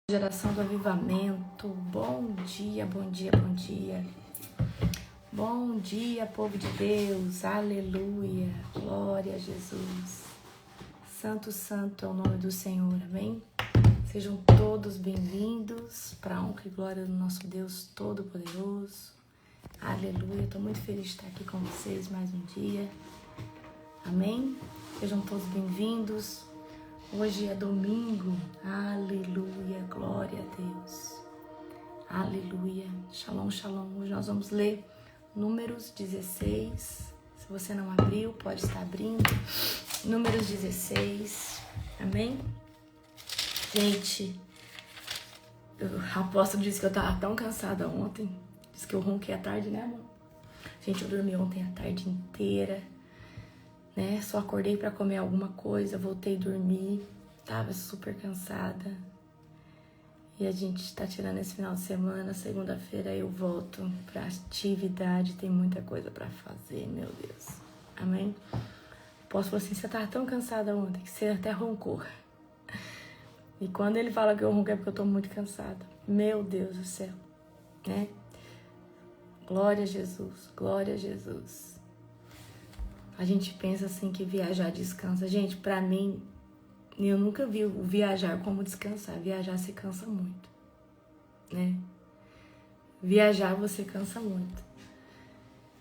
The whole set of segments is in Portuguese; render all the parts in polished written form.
Geração do avivamento, bom dia, bom dia, bom dia. Bom dia, povo de Deus, aleluia, glória a Jesus. Santo, santo é o nome do Senhor, amém? Sejam todos bem-vindos para a honra e glória do nosso Deus Todo-Poderoso. Aleluia, estou muito feliz de estar aqui com vocês mais um dia, amém? Sejam todos bem-vindos. Hoje é domingo, aleluia, glória a Deus, aleluia, shalom, shalom. Hoje nós vamos ler Números 16, se você não abriu, pode estar abrindo, Números 16, amém? Gente, o apóstolo disse que eu estava tão cansada ontem, disse que eu ronquei à tarde, né, amor? Gente, eu dormi ontem a tarde inteira. Né? Só acordei para comer alguma coisa, voltei a dormir, tava super cansada. E a gente tá tirando esse final de semana, segunda-feira eu volto pra atividade, tem muita coisa para fazer, meu Deus. Amém? Posso falar assim, você tava tão cansada ontem que você até roncou. E quando ele fala que eu ronco é porque eu tô muito cansada. Meu Deus do céu, né? Glória a Jesus, glória a Jesus. A gente pensa assim que viajar descansa. Gente, pra mim, eu nunca vi o viajar como descansar. Viajar se cansa muito, né? Viajar você cansa muito.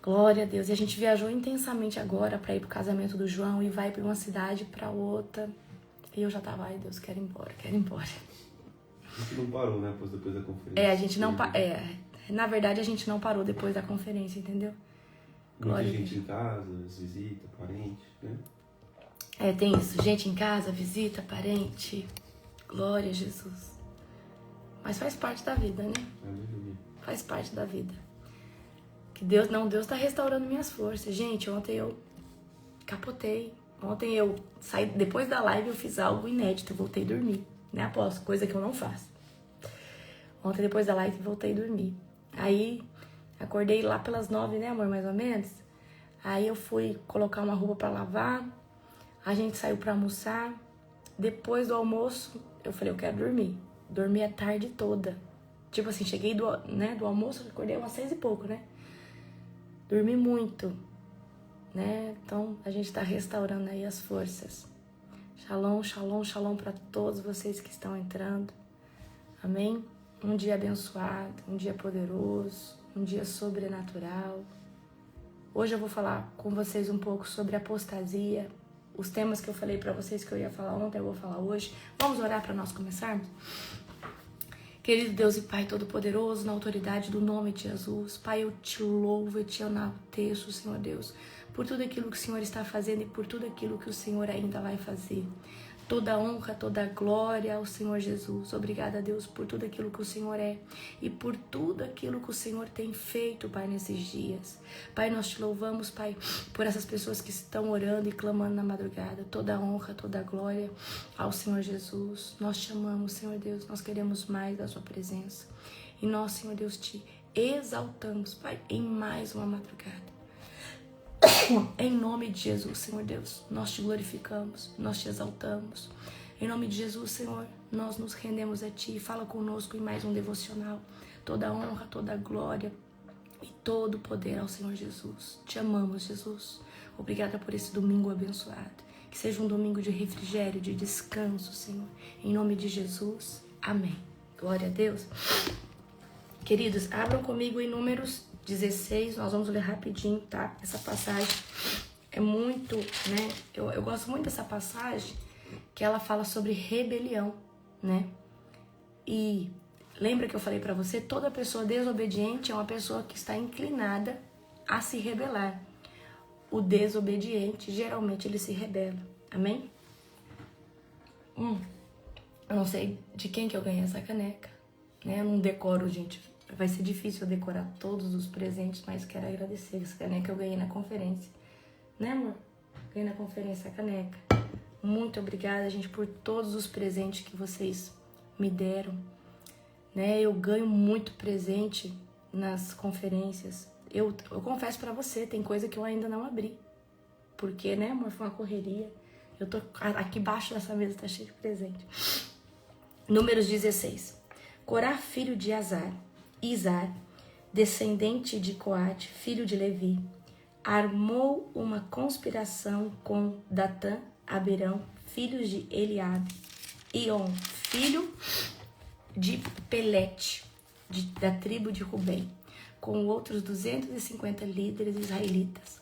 Glória a Deus. E a gente viajou intensamente agora pra ir pro casamento do João e vai pra uma cidade pra outra. E eu já tava, ai Deus, quero ir embora, quero ir embora. A gente não parou, né? Depois da conferência. A gente não parou. Na verdade, a gente não parou depois da conferência, entendeu? Muita gente em casa, visita, parente, né? Tem isso. Gente em casa, visita, parente. Glória a Jesus. Mas faz parte da vida, né? Aleluia. Faz parte da vida. Que Deus tá restaurando minhas forças. Gente, ontem eu capotei. Ontem eu saí, depois da live eu fiz algo inédito. Eu voltei a dormir, né, apóstolo? Coisa que eu não faço. Ontem, depois da live, eu voltei a dormir. Aí, acordei lá pelas 9, né, amor, mais ou menos. Aí eu fui colocar uma roupa pra lavar. A gente saiu pra almoçar. Depois do almoço, eu falei, eu quero dormir. Dormi a tarde toda. Tipo assim, cheguei do almoço, acordei umas 6 e pouco, né? Dormi muito, né? Então, a gente tá restaurando aí as forças. Shalom, shalom, shalom pra todos vocês que estão entrando. Amém? Um dia abençoado, um dia poderoso, um dia sobrenatural. Hoje eu vou falar com vocês um pouco sobre apostasia. Os temas que eu falei pra vocês que eu ia falar ontem, eu vou falar hoje. Vamos orar para nós começarmos? Querido Deus e Pai Todo-Poderoso, na autoridade do nome de Jesus, Pai, eu te louvo, eu te enalteço, Senhor Deus, por tudo aquilo que o Senhor está fazendo e por tudo aquilo que o Senhor ainda vai fazer. Toda honra, toda glória ao Senhor Jesus. Obrigada, Deus, por tudo aquilo que o Senhor é e por tudo aquilo que o Senhor tem feito, Pai, nesses dias. Pai, nós te louvamos, Pai, por essas pessoas que estão orando e clamando na madrugada. Toda honra, toda glória ao Senhor Jesus. Nós te amamos, Senhor Deus. Nós queremos mais da sua presença. E nós, Senhor Deus, te exaltamos, Pai, em mais uma madrugada. Em nome de Jesus, Senhor Deus, nós te glorificamos, nós te exaltamos. Em nome de Jesus, Senhor, nós nos rendemos a Ti. Fala conosco em mais um devocional. Toda honra, toda glória e todo o poder ao Senhor Jesus. Te amamos, Jesus. Obrigada por esse domingo abençoado. Que seja um domingo de refrigério, de descanso, Senhor. Em nome de Jesus, amém. Glória a Deus. Queridos, abram comigo em Números 16, nós vamos ler rapidinho, tá? Essa passagem é muito, né? Eu gosto muito dessa passagem, que ela fala sobre rebelião, né? E lembra que eu falei pra você, toda pessoa desobediente é uma pessoa que está inclinada a se rebelar. O desobediente, geralmente, ele se rebela, amém? Eu não sei de quem que eu ganhei essa caneca, né? Eu não decoro, gente. Vai ser difícil eu decorar todos os presentes, mas quero agradecer essa caneca que eu ganhei na conferência. Né, amor? Ganhei na conferência a caneca. Muito obrigada, gente, por todos os presentes que vocês me deram. Né? Eu ganho muito presente nas conferências. Eu confesso pra você, tem coisa que eu ainda não abri. Porque, né, amor, foi uma correria. Eu tô aqui embaixo dessa mesa, tá cheio de presente. Números 16. Corá, filho de Izar, descendente de Coate, filho de Levi, armou uma conspiração com Datã, Abirão, filhos de Eliabe, e On, filho de Pelete, da tribo de Rubem, com outros 250 líderes israelitas.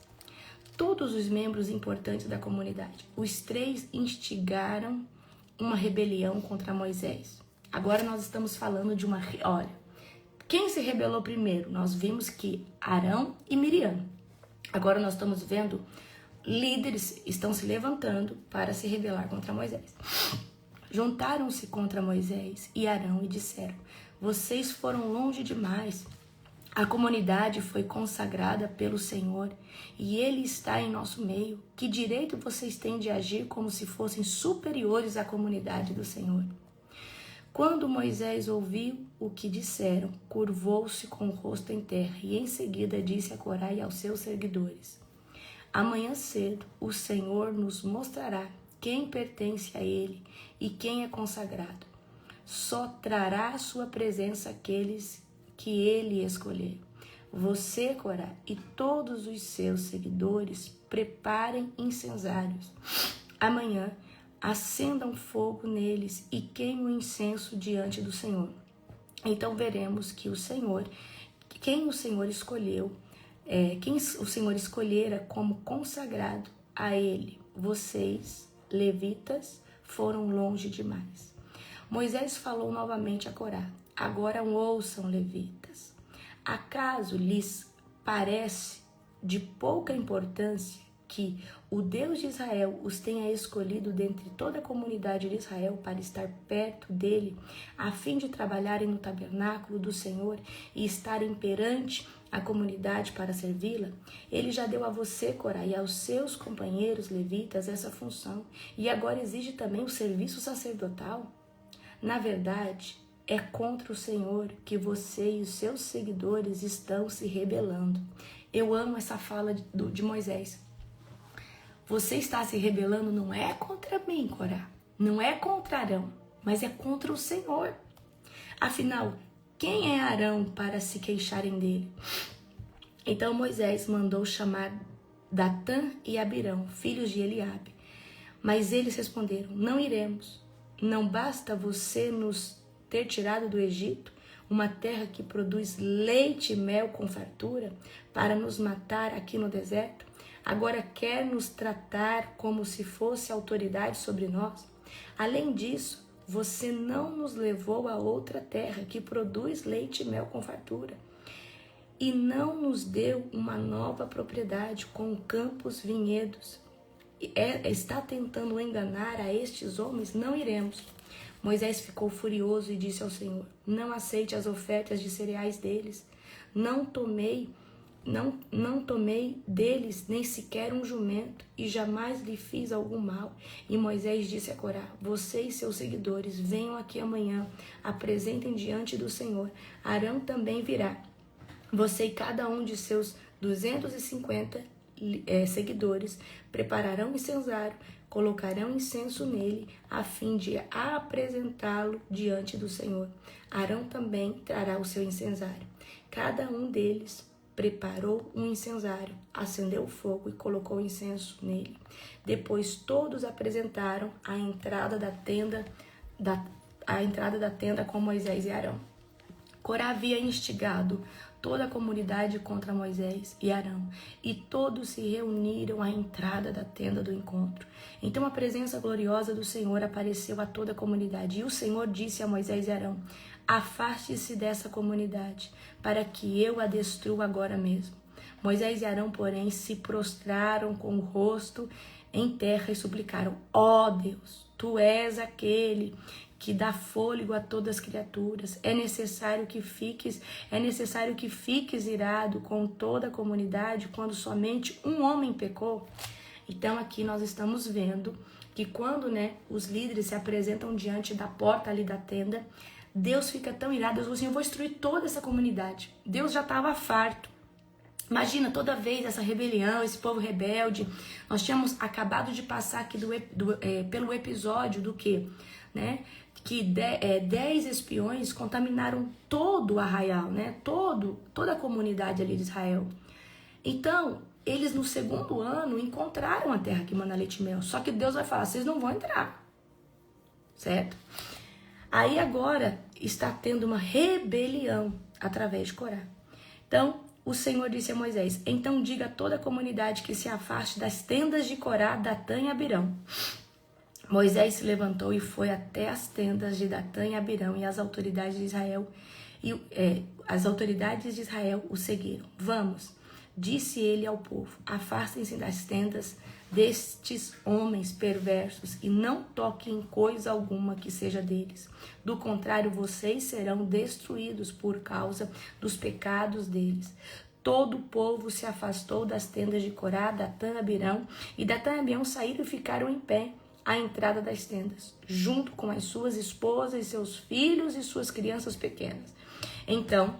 Todos os membros importantes da comunidade. Os 3 instigaram uma rebelião contra Moisés. Agora nós estamos falando de olha, quem se rebelou primeiro? Nós vimos que Arão e Miriam. Agora nós estamos vendo líderes estão se levantando para se rebelar contra Moisés. Juntaram-se contra Moisés e Arão e disseram: vocês foram longe demais. A comunidade foi consagrada pelo Senhor e Ele está em nosso meio. Que direito vocês têm de agir como se fossem superiores à comunidade do Senhor? Quando Moisés ouviu o que disseram, curvou-se com o rosto em terra e em seguida disse a Corá e aos seus seguidores: amanhã cedo o Senhor nos mostrará quem pertence a Ele e quem é consagrado. Só trará à sua presença aqueles que Ele escolher. Você, Corá, e todos os seus seguidores preparem incensários. Amanhã acendam fogo neles e queimem o incenso diante do Senhor. Então veremos que quem o Senhor escolhera como consagrado a Ele. Vocês, levitas, foram longe demais. Moisés falou novamente a Corá: agora ouçam, levitas. Acaso lhes parece de pouca importância que o Deus de Israel os tenha escolhido dentre toda a comunidade de Israel para estar perto dele, a fim de trabalharem no tabernáculo do Senhor e estarem perante a comunidade para servi-la? Ele já deu a você, Corá, e aos seus companheiros levitas essa função, e agora exige também o serviço sacerdotal? Na verdade, é contra o Senhor que você e os seus seguidores estão se rebelando. Eu amo essa fala de Moisés. Você está se rebelando não é contra mim, Corá, não é contra Arão, mas é contra o Senhor. Afinal, quem é Arão para se queixarem dele? Então Moisés mandou chamar Datã e Abirão, filhos de Eliabe. Mas eles responderam: não iremos. Não basta você nos ter tirado do Egito, uma terra que produz leite e mel com fartura, para nos matar aqui no deserto? Agora quer nos tratar como se fosse autoridade sobre nós? Além disso, você não nos levou a outra terra que produz leite e mel com fartura, e não nos deu uma nova propriedade com campos, vinhedos. Está tentando enganar a estes homens? Não iremos. Moisés ficou furioso e disse ao Senhor: não aceite as ofertas de cereais deles. Não tomei deles nem sequer um jumento, e jamais lhe fiz algum mal. E Moisés disse a Corá: você e seus seguidores venham aqui amanhã, apresentem diante do Senhor. Arão também virá. Você e cada um de seus 250 seguidores prepararão incensário, colocarão incenso nele, a fim de apresentá-lo diante do Senhor. Arão também trará o seu incensário. Cada um deles preparou um incensário, acendeu o fogo e colocou incenso nele. Depois todos apresentaram a entrada da tenda com Moisés e Arão. Corá havia instigado toda a comunidade contra Moisés e Arão, e todos se reuniram à entrada da tenda do encontro. Então a presença gloriosa do Senhor apareceu a toda a comunidade, e o Senhor disse a Moisés e Arão: afaste-se dessa comunidade, para que eu a destrua agora mesmo. Moisés e Arão, porém, se prostraram com o rosto em terra e suplicaram: ó Deus, tu és aquele que dá fôlego a todas as criaturas. É necessário que fiques irado com toda a comunidade quando somente um homem pecou. Então aqui nós estamos vendo que quando os líderes se apresentam diante da porta ali da tenda, Deus fica tão irado. Deus falou assim: eu vou destruir toda essa comunidade. Deus já estava farto. Imagina, toda vez essa rebelião, esse povo rebelde. Nós tínhamos acabado de passar aqui pelo episódio do quê? que 10 espiões contaminaram todo o arraial, né? Toda a comunidade ali de Israel. Então, eles no segundo ano encontraram a terra que mana leite e mel. Só que Deus vai falar, vocês não vão entrar. Certo? Aí agora está tendo uma rebelião através de Corá. Então, o Senhor disse a Moisés, então diga a toda a comunidade que se afaste das tendas de Corá, Datã e Abirão. Moisés se levantou e foi até as tendas de Datã e Abirão, e as autoridades de Israel o seguiram. Vamos, disse ele ao povo, afastem-se das tendas destes homens perversos e não toquem em coisa alguma que seja deles. Do contrário, vocês serão destruídos por causa dos pecados deles. Todo o povo se afastou das tendas de Corá, Datã e Abirão, e Datã e Abirão saíram e ficaram em pé à entrada das tendas, junto com as suas esposas, seus filhos e suas crianças pequenas. Então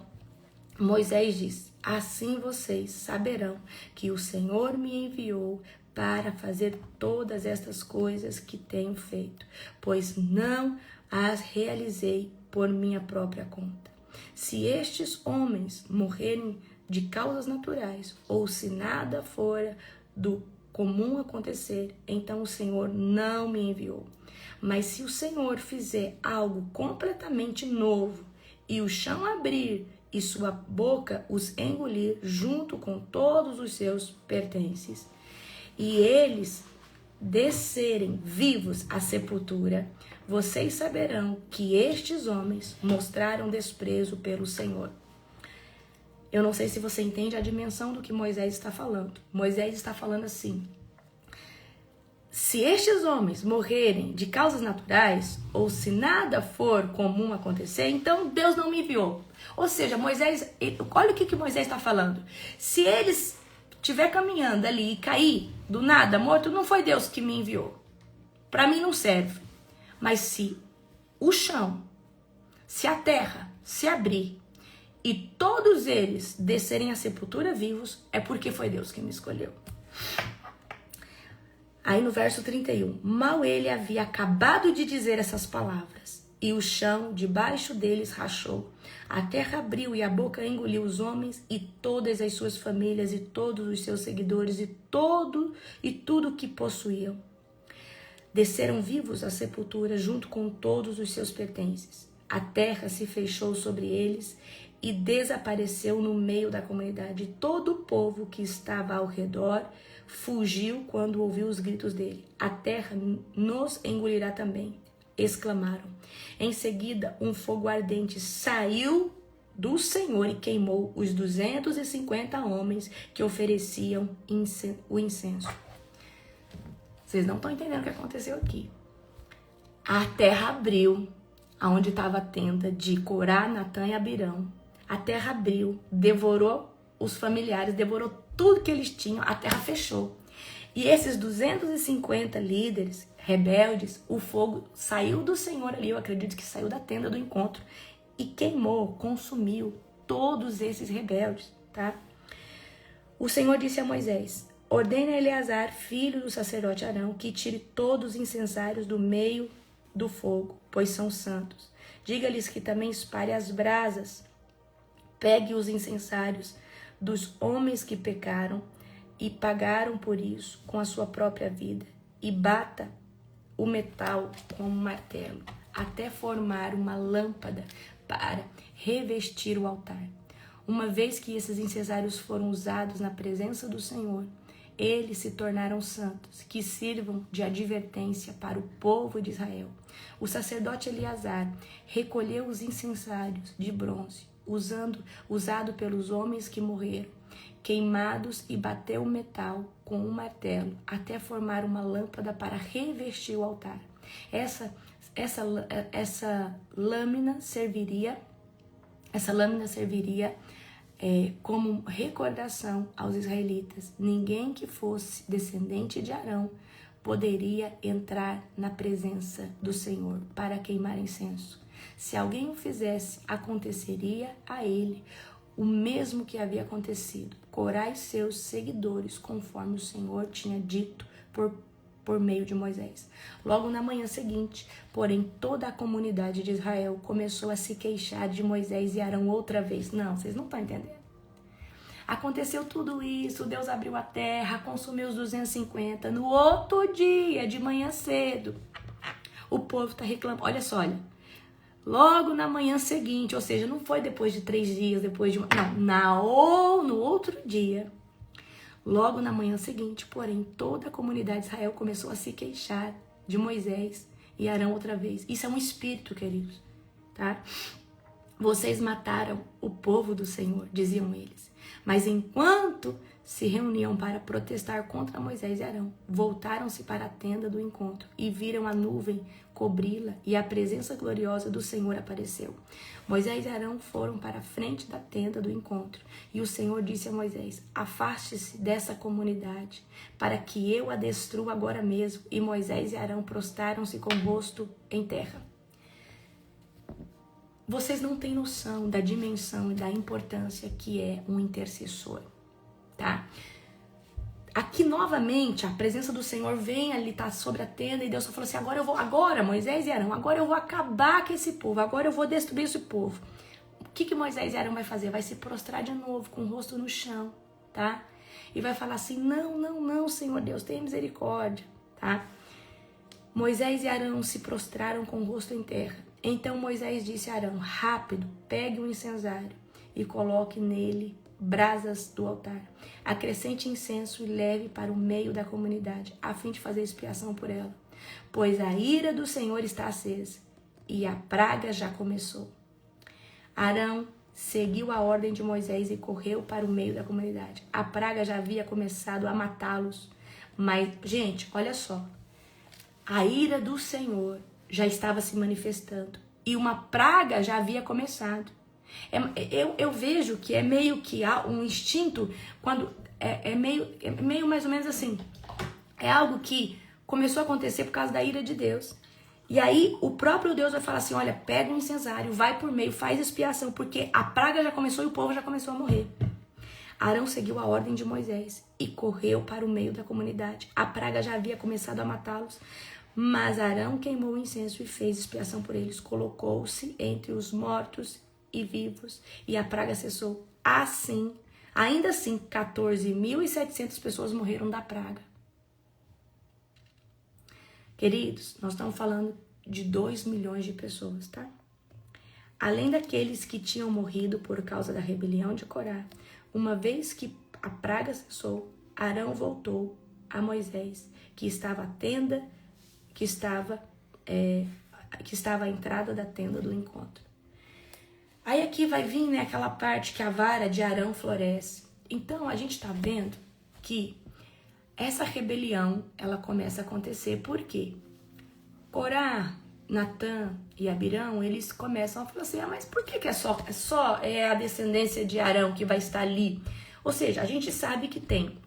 Moisés disse, assim vocês saberão que o Senhor me enviou para fazer todas estas coisas que tenho feito, pois não as realizei por minha própria conta. Se estes homens morrerem de causas naturais, ou se nada fora do comum acontecer, então o Senhor não me enviou. Mas se o Senhor fizer algo completamente novo, e o chão abrir, e sua boca os engolir, junto com todos os seus pertences, e eles descerem vivos à sepultura, vocês saberão que estes homens mostraram desprezo pelo Senhor. Eu não sei se você entende a dimensão do que Moisés está falando. Moisés está falando assim, se estes homens morrerem de causas naturais, ou se nada for comum acontecer, então Deus não me enviou. Ou seja, Moisés, olha o que Moisés está falando. Se eles estiver caminhando ali e cair do nada, morto, não foi Deus que me enviou. Para mim não serve. Mas se o chão, se a terra se abrir e todos eles descerem à sepultura vivos, é porque foi Deus que me escolheu. Aí no verso 31, mal ele havia acabado de dizer essas palavras, e o chão debaixo deles rachou. A terra abriu e a boca engoliu os homens e todas as suas famílias e todos os seus seguidores e tudo o que possuíam. Desceram vivos à sepultura junto com todos os seus pertences. A terra se fechou sobre eles e desapareceu no meio da comunidade. Todo o povo que estava ao redor fugiu quando ouviu os gritos dele. A terra nos engolirá também, exclamaram. Em seguida, um fogo ardente saiu do Senhor e queimou os 250 homens que ofereciam o incenso. Vocês não estão entendendo o que aconteceu aqui. A terra abriu, aonde estava a tenda de Corá, Datã e Abirão. A terra abriu, devorou os familiares, devorou tudo que eles tinham, a terra fechou. E esses 250 líderes rebeldes, o fogo saiu do Senhor ali, eu acredito que saiu da tenda do encontro, e queimou, consumiu todos esses rebeldes, tá? O Senhor disse a Moisés, ordena a Eleazar, filho do sacerdote Arão, que tire todos os incensários do meio do fogo, pois são santos. Diga-lhes que também espalhe as brasas. Pegue os incensários dos homens que pecaram e pagaram por isso com a sua própria vida, e bata o metal com um martelo, até formar uma lâmpada para revestir o altar. Uma vez que esses incensários foram usados na presença do Senhor, eles se tornaram santos, que sirvam de advertência para o povo de Israel. O sacerdote Eleazar recolheu os incensários de bronze, usado pelos homens que morreram, queimados, e bateu o metal com um martelo, até formar uma lâmpada para revestir o altar. Essa lâmina serviria como recordação aos israelitas. Ninguém que fosse descendente de Arão poderia entrar na presença do Senhor para queimar incenso. Se alguém o fizesse, aconteceria a ele o mesmo que havia acontecido. Corá e seus seguidores, conforme o Senhor tinha dito por por meio de Moisés. Logo na manhã seguinte, porém, toda a comunidade de Israel começou a se queixar de Moisés e Arão outra vez. Não, vocês não estão entendendo. Aconteceu tudo isso, Deus abriu a terra, consumiu os 250. No outro dia, de manhã cedo, o povo está reclamando. Olha só, olha. Logo na manhã seguinte, ou seja, não foi depois de 3 dias, depois de... Não, no outro dia. Logo na manhã seguinte, porém, toda a comunidade de Israel começou a se queixar de Moisés e Arão outra vez. Isso é um espírito, queridos, tá? Vocês mataram o povo do Senhor, diziam eles. Mas enquanto se reuniam para protestar contra Moisés e Arão, voltaram-se para a tenda do encontro e viram a nuvem cobri-la e a presença gloriosa do Senhor apareceu. Moisés e Arão foram para a frente da tenda do encontro e o Senhor disse a Moisés: afaste-se dessa comunidade para que eu a destrua agora mesmo. E Moisés e Arão prostraram-se com o rosto em terra. Vocês não têm noção da dimensão e da importância que é um intercessor, tá? Aqui novamente a presença do Senhor vem ali, tá sobre a tenda, e Deus só falou assim: agora Moisés e Arão, agora eu vou acabar com esse povo, agora eu vou destruir esse povo. O que Moisés e Arão vai fazer? Vai se prostrar de novo com o rosto no chão, tá? E vai falar assim: não, Senhor Deus, tenha misericórdia, tá? Moisés e Arão se prostraram com o rosto em terra. Então Moisés disse a Arão: rápido, pegue um incensário e coloque nele brasas do altar. Acrescente incenso e leve para o meio da comunidade, a fim de fazer expiação por ela. Pois a ira do Senhor está acesa e a praga já começou. Arão seguiu a ordem de Moisés e correu para o meio da comunidade. A praga já havia começado a matá-los. Mas, gente, olha só. A ira do Senhor já estava se manifestando e uma praga já havia começado. Eu vejo que é meio que há um instinto, quando é meio mais ou menos assim. É algo que começou a acontecer por causa da ira de Deus. E aí o próprio Deus vai falar assim: olha, pega um incensário, vai por meio, faz expiação, porque a praga já começou e o povo já começou a morrer. Arão seguiu a ordem de Moisés e correu para o meio da comunidade. A praga já havia começado a matá-los. Mas Arão queimou o incenso e fez expiação por eles. Colocou-se entre os mortos e vivos e a praga cessou. Ainda assim, 14.700 pessoas morreram da praga. Queridos, nós estamos falando de 2 milhões de pessoas, tá? Além daqueles que tinham morrido por causa da rebelião de Corá, uma vez que a praga cessou, Arão voltou a Moisés, que estava à entrada da tenda do encontro. Aí aqui vai vir, né, aquela parte que a vara de Arão floresce. Então a gente está vendo que essa rebelião ela começa a acontecer. Por quê? Corá, Natã e Abirão, eles começam a falar assim: mas por que é só a descendência de Arão que vai estar ali? Ou seja, a gente sabe que tem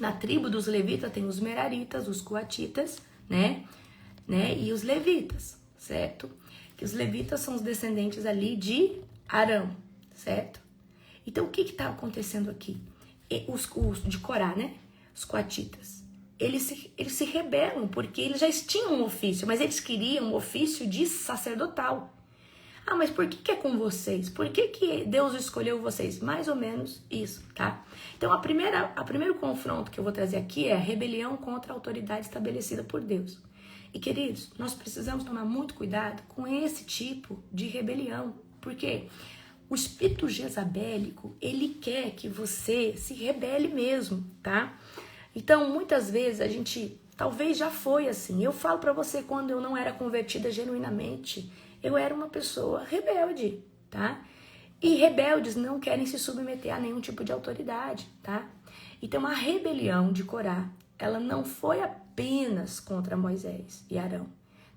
na tribo dos levitas tem os meraritas, os coatitas, né? E os levitas, certo? Que os levitas são os descendentes ali de Arão, certo? Então, o que está acontecendo aqui? Os de Corá, né? Os coatitas, eles se rebelam, porque eles já tinham um ofício, mas eles queriam um ofício de sacerdotal. Ah, mas por que é com vocês? Por que Deus escolheu vocês? Mais ou menos isso, tá? Então, o primeiro confronto que eu vou trazer aqui é a rebelião contra a autoridade estabelecida por Deus. E, queridos, nós precisamos tomar muito cuidado com esse tipo de rebelião, porque o espírito jezabélico, ele quer que você se rebele mesmo, tá? Então, muitas vezes a gente, talvez já foi assim. Eu falo pra você, quando eu não era convertida genuinamente, eu era uma pessoa rebelde, tá? E rebeldes não querem se submeter a nenhum tipo de autoridade, tá? Então, a rebelião de Corá, ela não foi apenas contra Moisés e Arão,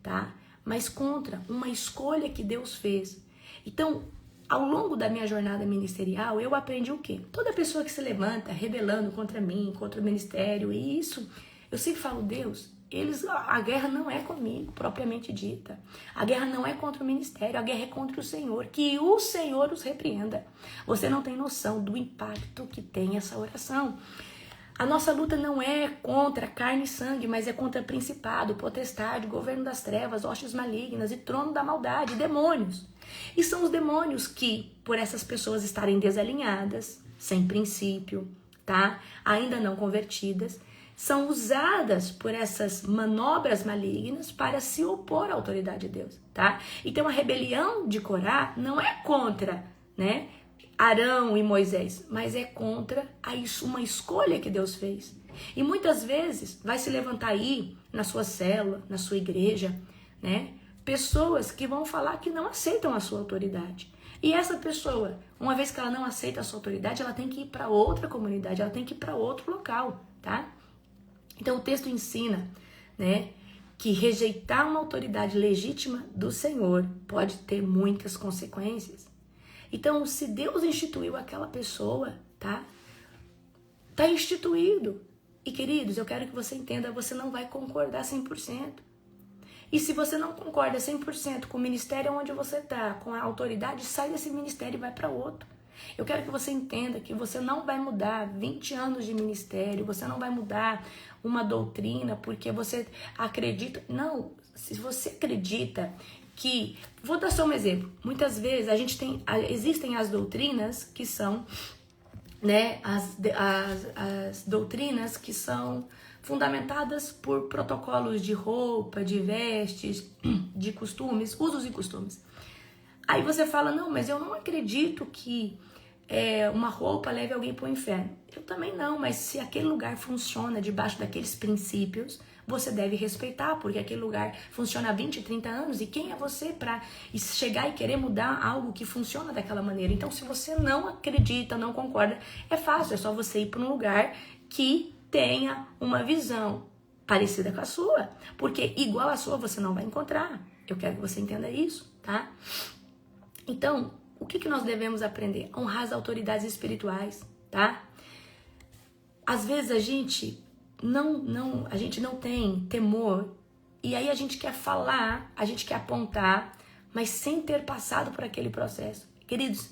tá? Mas contra uma escolha que Deus fez. Então, ao longo da minha jornada ministerial, eu aprendi o quê? Toda pessoa que se levanta rebelando contra mim, contra o ministério, e isso, eu sempre falo: Deus, a guerra não é comigo, propriamente dita. A guerra não é contra o ministério, a guerra é contra o Senhor. Que o Senhor os repreenda. Você não tem noção do impacto que tem essa oração. A nossa luta não é contra carne e sangue, mas é contra principado, potestade, governo das trevas, hostes malignas e trono da maldade, demônios. E são os demônios que, por essas pessoas estarem desalinhadas, sem princípio, tá? Ainda não convertidas, são usadas por essas manobras malignas para se opor à autoridade de Deus, tá? Então a rebelião de Corá não é contra, né, Arão e Moisés, mas é contra uma escolha que Deus fez. E muitas vezes vai se levantar aí na sua célula, na sua igreja, né, pessoas que vão falar que não aceitam a sua autoridade. E essa pessoa, uma vez que ela não aceita a sua autoridade, ela tem que ir para outra comunidade, ela tem que ir para outro local, tá? Então o texto ensina, né, que rejeitar uma autoridade legítima do Senhor pode ter muitas consequências. Então, se Deus instituiu aquela pessoa, tá? Tá instituído. E, queridos, eu quero que você entenda, você não vai concordar 100%. E se você não concorda 100% com o ministério onde você tá, com a autoridade, sai desse ministério e vai para outro. Eu quero que você entenda que você não vai mudar 20 anos de ministério, você não vai mudar uma doutrina porque você acredita. Não, se você acredita que... Vou dar só um exemplo. Muitas vezes existem as doutrinas que são, né, as doutrinas que são fundamentadas por protocolos de roupa, de vestes, de costumes, usos e costumes. Aí você fala, não, mas eu não acredito que uma roupa leve alguém para o inferno. Eu também não, mas se aquele lugar funciona debaixo daqueles princípios, você deve respeitar, porque aquele lugar funciona há 20, 30 anos, e quem é você para chegar e querer mudar algo que funciona daquela maneira? Então, se você não acredita, não concorda, é fácil, é só você ir para um lugar que tenha uma visão parecida com a sua, porque igual a sua você não vai encontrar. Eu quero que você entenda isso, tá? Então, o que nós devemos aprender? Honrar as autoridades espirituais, tá? Às vezes a gente não tem temor, e aí a gente quer falar, a gente quer apontar, mas sem ter passado por aquele processo. Queridos,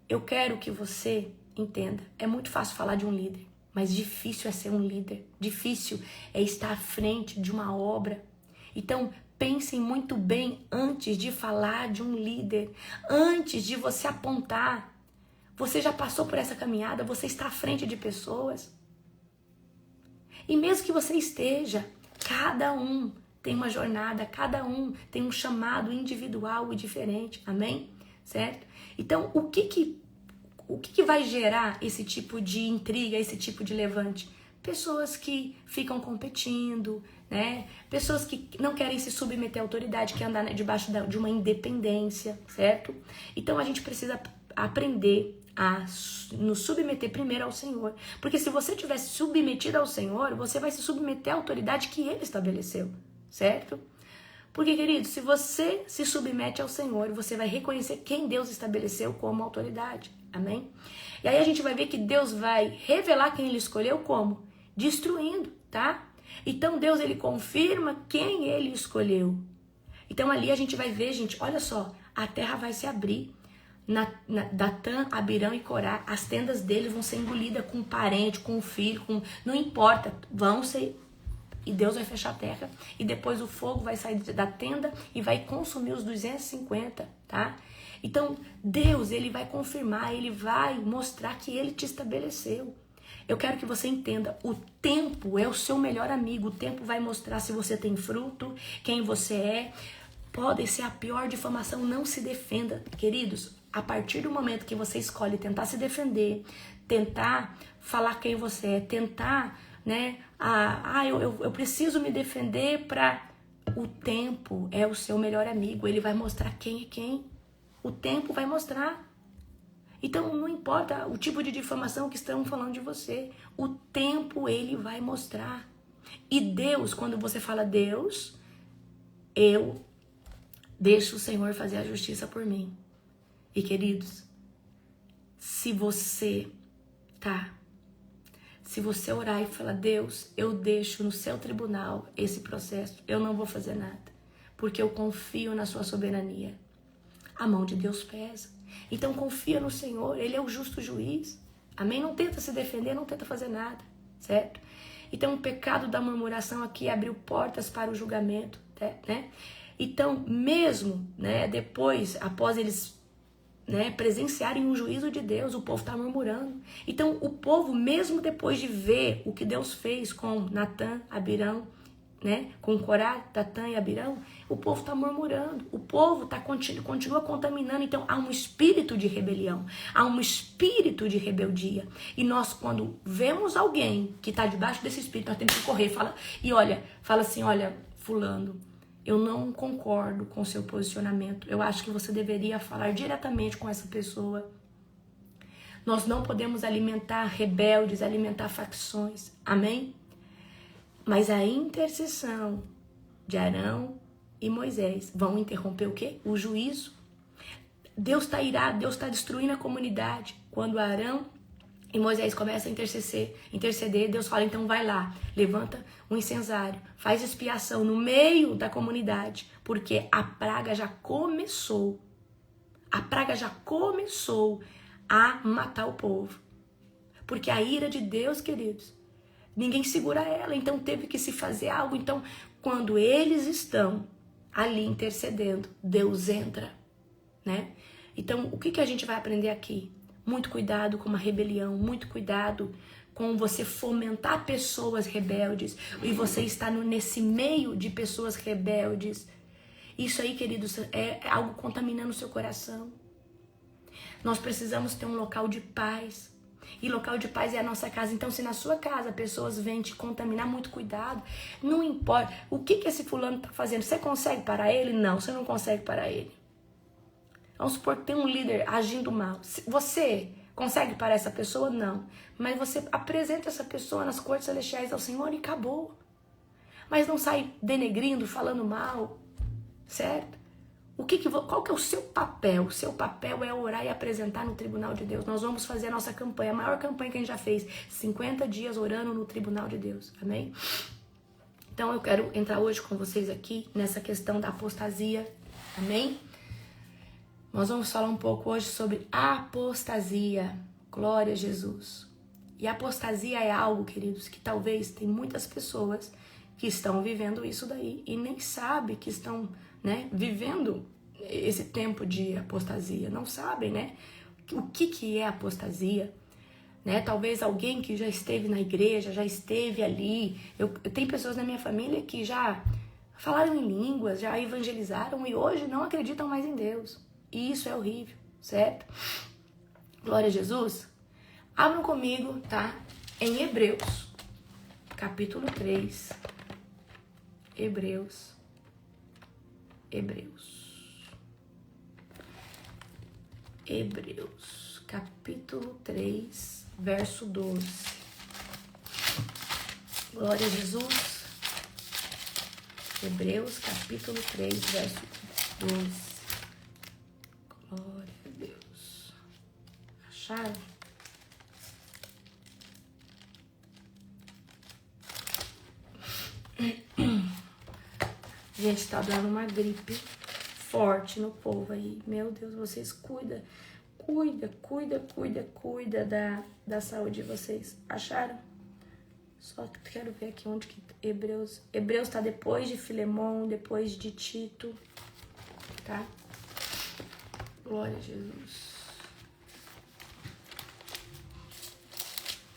eu quero que você entenda, é muito fácil falar de um líder, mas difícil é ser um líder, difícil é estar à frente de uma obra. Então, pensem muito bem antes de falar de um líder, antes de você apontar. Você já passou por essa caminhada, você está à frente de pessoas. E mesmo que você esteja, cada um tem uma jornada, cada um tem um chamado individual e diferente, amém? Certo? Então, o que vai gerar esse tipo de intriga, esse tipo de levante? Pessoas que ficam competindo, né? Pessoas que não querem se submeter à autoridade, que andam debaixo de uma independência, certo? Então a gente precisa aprender a nos submeter primeiro ao Senhor. Porque se você tivesse submetido ao Senhor, você vai se submeter à autoridade que Ele estabeleceu, certo? Porque, querido, se você se submete ao Senhor, você vai reconhecer quem Deus estabeleceu como autoridade, amém? E aí a gente vai ver que Deus vai revelar quem Ele escolheu como? Destruindo, tá? Então Deus, Ele confirma quem Ele escolheu. Então ali a gente vai ver, gente, olha só, a terra vai se abrir. Datã, Abirão e Corá, as tendas deles vão ser engolidas com um parente, com um filho, não importa, vão ser... E Deus vai fechar a terra, e depois o fogo vai sair da tenda e vai consumir os 250, tá? Então, Deus, Ele vai confirmar, Ele vai mostrar que Ele te estabeleceu. Eu quero que você entenda, o tempo é o seu melhor amigo, o tempo vai mostrar se você tem fruto, quem você é. Pode ser a pior difamação, não se defenda. Queridos, a partir do momento que você escolhe tentar se defender, tentar falar quem você é, tentar, né, eu preciso me defender para... O tempo é o seu melhor amigo, ele vai mostrar quem é quem. O tempo vai mostrar. Então, não importa o tipo de difamação que estão falando de você, o tempo ele vai mostrar. E Deus, quando você fala Deus, eu deixo o Senhor fazer a justiça por mim. E, queridos, se você orar e falar, Deus, eu deixo no seu tribunal esse processo, eu não vou fazer nada, porque eu confio na sua soberania. A mão de Deus pesa. Então confia no Senhor, Ele é o justo juiz. Amém? Não tenta se defender, não tenta fazer nada, certo? Então, o pecado da murmuração aqui abriu portas para o julgamento, né? Então, mesmo, né, depois, após eles, né, presenciarem o juízo de Deus, o povo está murmurando. Então, o povo, mesmo depois de ver o que Deus fez com Natã, Abirão, né, com Corá, Datã e Abirão, o povo está murmurando, o povo continua contaminando. Então há um espírito de rebelião, há um espírito de rebeldia. E nós, quando vemos alguém que está debaixo desse espírito, nós temos que correr, fala assim, olha, fulano, eu não concordo com o seu posicionamento, eu acho que você deveria falar diretamente com essa pessoa. Nós não podemos alimentar rebeldes, alimentar facções, amém? Mas a intercessão de Arão e Moisés vão interromper o quê? O juízo. Deus está irado, Deus está destruindo a comunidade. Quando Arão e Moisés começam a interceder, Deus fala, então vai lá, levanta um incensário, faz expiação no meio da comunidade, porque a praga já começou. A praga já começou a matar o povo. Porque a ira de Deus, queridos, ninguém segura ela, então teve que se fazer algo. Então, quando eles estão ali intercedendo, Deus entra, né? Então, o que a gente vai aprender aqui? Muito cuidado com uma rebelião, muito cuidado com você fomentar pessoas rebeldes e você estar nesse meio de pessoas rebeldes. Isso aí, queridos, é algo contaminando o seu coração. Nós precisamos ter um local de paz. E local de paz é a nossa casa. Então, se na sua casa pessoas vêm te contaminar, muito cuidado. Não importa. O que esse fulano está fazendo? Você consegue parar ele? Não, você não consegue parar ele. Vamos supor que tem um líder agindo mal. Você consegue parar essa pessoa? Não. Mas você apresenta essa pessoa nas cortes celestiais ao Senhor e acabou. Mas não sai denegrindo, falando mal. Certo? Qual que é o seu papel? O seu papel é orar e apresentar no tribunal de Deus. Nós vamos fazer a nossa campanha, a maior campanha que a gente já fez. 50 dias orando no tribunal de Deus. Amém? Então eu quero entrar hoje com vocês aqui nessa questão da apostasia. Amém? Nós vamos falar um pouco hoje sobre apostasia. Glória a Jesus. E apostasia é algo, queridos, que talvez tem muitas pessoas que estão vivendo isso daí e nem sabem que estão, né, vivendo esse tempo de apostasia. Não sabem, né, o que é apostasia. Né? Talvez alguém que já esteve na igreja, já esteve ali. Eu tenho pessoas na minha família que já falaram em línguas, já evangelizaram e hoje não acreditam mais em Deus. E isso é horrível, certo? Glória a Jesus. Abram comigo, tá? Em Hebreus, capítulo 3. Hebreus, capítulo 3, verso 12. Glória a Jesus. Hebreus, capítulo 3, verso 12. Glória a Deus. Acharam? Gente, tá dando uma gripe forte no povo aí. Meu Deus, vocês cuida da saúde de vocês. Acharam? Só quero ver aqui onde que Hebreus tá depois de Filemon, depois de Tito, tá? Glória a Jesus.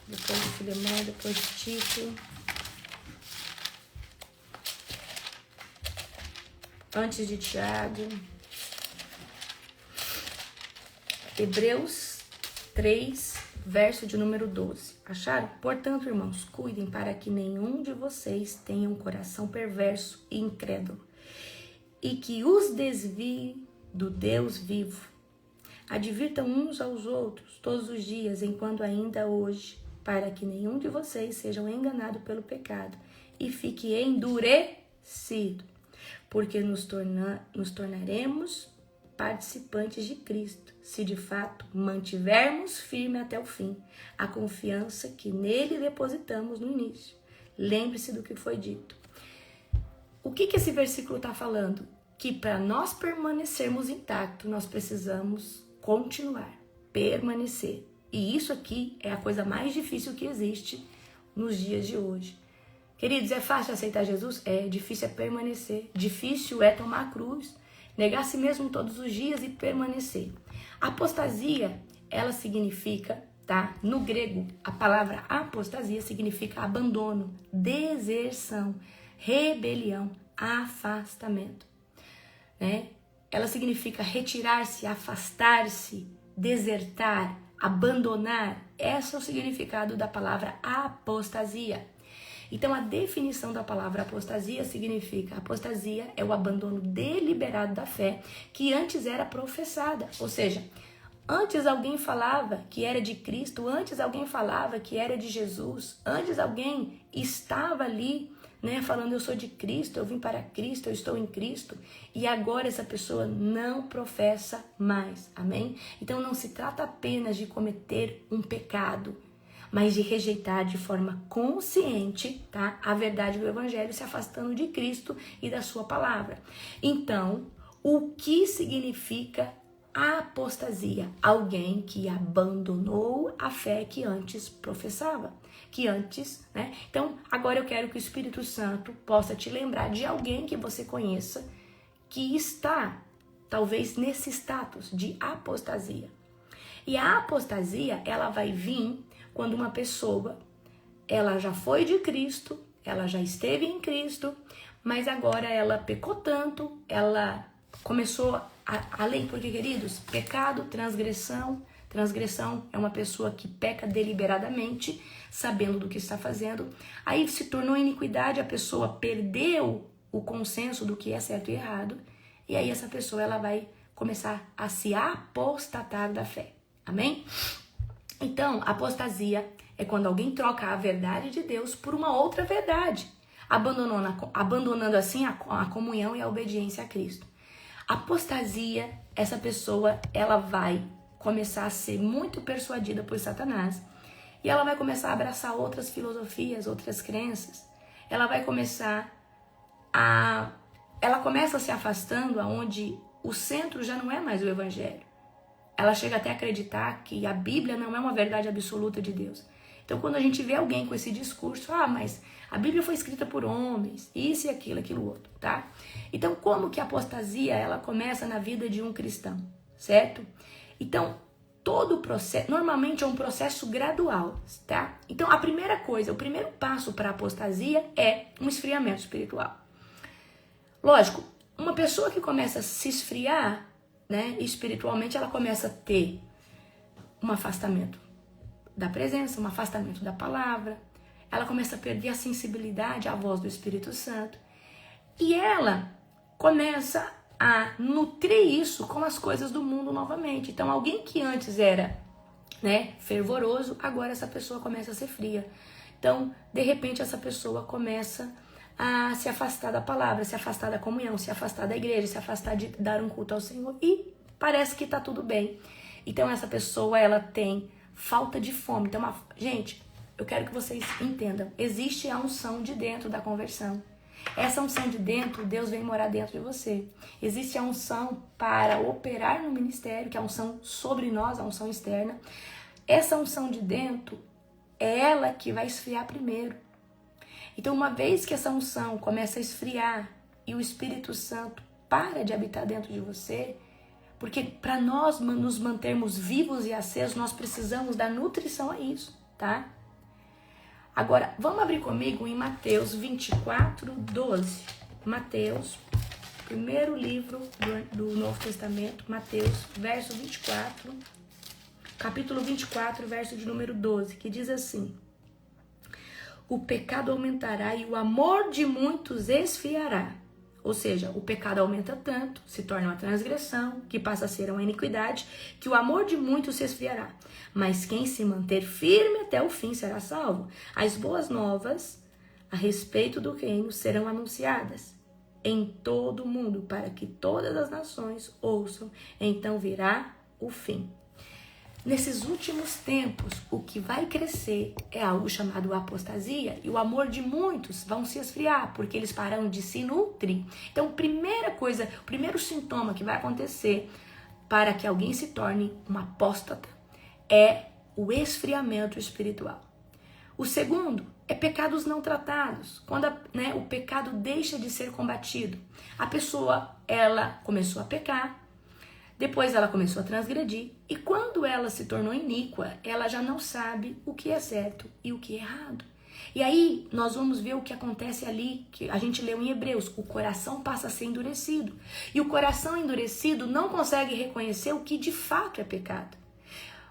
Depois de Filemon, depois de Tito. Antes de Tiago. Hebreus 3, verso de número 12. Acharam? Portanto, irmãos, cuidem para que nenhum de vocês tenha um coração perverso e incrédulo, e que os desvie do Deus vivo. Advirtam uns aos outros todos os dias, enquanto ainda hoje, para que nenhum de vocês seja enganado pelo pecado e fique endurecido, porque nos tornaremos participantes de Cristo, se de fato mantivermos firme até o fim a confiança que nele depositamos no início. Lembre-se do que foi dito. O que esse versículo está falando? Que para nós permanecermos intactos, nós precisamos continuar, permanecer. E isso aqui é a coisa mais difícil que existe nos dias de hoje. Queridos, é fácil aceitar Jesus? É. Difícil é permanecer. Difícil é tomar a cruz, negar a si mesmo todos os dias e permanecer. Apostasia, ela significa, tá? No grego, a palavra apostasia significa abandono, deserção, rebelião, afastamento, né? Ela significa retirar-se, afastar-se, desertar, abandonar. Esse é o significado da palavra apostasia. Então, a definição da palavra apostasia significa: apostasia é o abandono deliberado da fé que antes era professada. Ou seja, antes alguém falava que era de Cristo, antes alguém falava que era de Jesus, antes alguém estava ali, né, falando: eu sou de Cristo, eu vim para Cristo, eu estou em Cristo, e agora essa pessoa não professa mais, amém? Então não se trata apenas de cometer um pecado, mas de rejeitar de forma consciente, tá, a verdade do Evangelho, se afastando de Cristo e da sua palavra. Então, o que significa apostasia? Alguém que abandonou a fé que antes professava, que antes, né? Então, agora eu quero que o Espírito Santo possa te lembrar de alguém que você conheça que está, talvez, nesse status de apostasia. E a apostasia, ela vai vir quando uma pessoa, ela já foi de Cristo, ela já esteve em Cristo, mas agora ela pecou tanto, ela começou além, porque, queridos, pecado, transgressão é uma pessoa que peca deliberadamente, sabendo do que está fazendo. Aí se tornou iniquidade, a pessoa perdeu o consenso do que é certo e errado, e aí essa pessoa, ela vai começar a se apostatar da fé. Amém? Então, apostasia é quando alguém troca a verdade de Deus por uma outra verdade, abandonando assim a comunhão e a obediência a Cristo. Apostasia, essa pessoa, ela vai começar a ser muito persuadida por Satanás e ela vai começar a abraçar outras filosofias, outras crenças. Ela começa se afastando aonde o centro já não é mais o Evangelho. Ela chega até a acreditar que a Bíblia não é uma verdade absoluta de Deus. Então, quando a gente vê alguém com esse discurso, mas a Bíblia foi escrita por homens, isso e aquilo outro, tá? Então, como que a apostasia, ela começa na vida de um cristão, certo? Então, todo o processo, normalmente é um processo gradual, tá? Então, a primeira coisa, o primeiro passo para a apostasia é um esfriamento espiritual. Lógico, uma pessoa que começa a se esfriar, né, espiritualmente, ela começa a ter um afastamento da presença, um afastamento da palavra, ela começa a perder a sensibilidade à voz do Espírito Santo e ela começa a nutrir isso com as coisas do mundo novamente. Então, alguém que antes era, né, fervoroso, agora essa pessoa começa a ser fria. Então, de repente, essa pessoa começa a se afastar da palavra, se afastar da comunhão, se afastar da igreja, se afastar de dar um culto ao Senhor e parece que tá tudo bem. Então essa pessoa, ela tem falta de fome. Então, gente, eu quero que vocês entendam, existe a unção de dentro da conversão. Essa unção de dentro, Deus vem morar dentro de você. Existe a unção para operar no ministério, que é a unção sobre nós, a unção externa. Essa unção de dentro é ela que vai esfriar primeiro. Então, uma vez que essa unção começa a esfriar e o Espírito Santo para de habitar dentro de você, porque para nós nos mantermos vivos e acesos, nós precisamos dar nutrição a isso, tá? Agora, vamos abrir comigo em Mateus 24, 12. Mateus, primeiro livro do Novo Testamento, Mateus, verso 24, capítulo 24, verso de número 12, que diz assim: o pecado aumentará e o amor de muitos esfriará. Ou seja, o pecado aumenta tanto, se torna uma transgressão, que passa a ser uma iniquidade, que o amor de muitos se esfriará. Mas quem se manter firme até o fim será salvo. As boas novas a respeito do reino serão anunciadas em todo o mundo, para que todas as nações ouçam, então virá o fim. Nesses últimos tempos, o que vai crescer é algo chamado apostasia, e o amor de muitos vão se esfriar, porque eles param de se nutrir. Então, primeira coisa, o primeiro sintoma que vai acontecer para que alguém se torne um apóstata é o esfriamento espiritual. O segundo é pecados não tratados. Quando o pecado deixa de ser combatido. A pessoa, ela começou a pecar, depois ela começou a transgredir, e quando ela se tornou iníqua, ela já não sabe o que é certo e o que é errado. E aí nós vamos ver o que acontece ali, que a gente leu em Hebreus, o coração passa a ser endurecido. E o coração endurecido não consegue reconhecer o que de fato é pecado.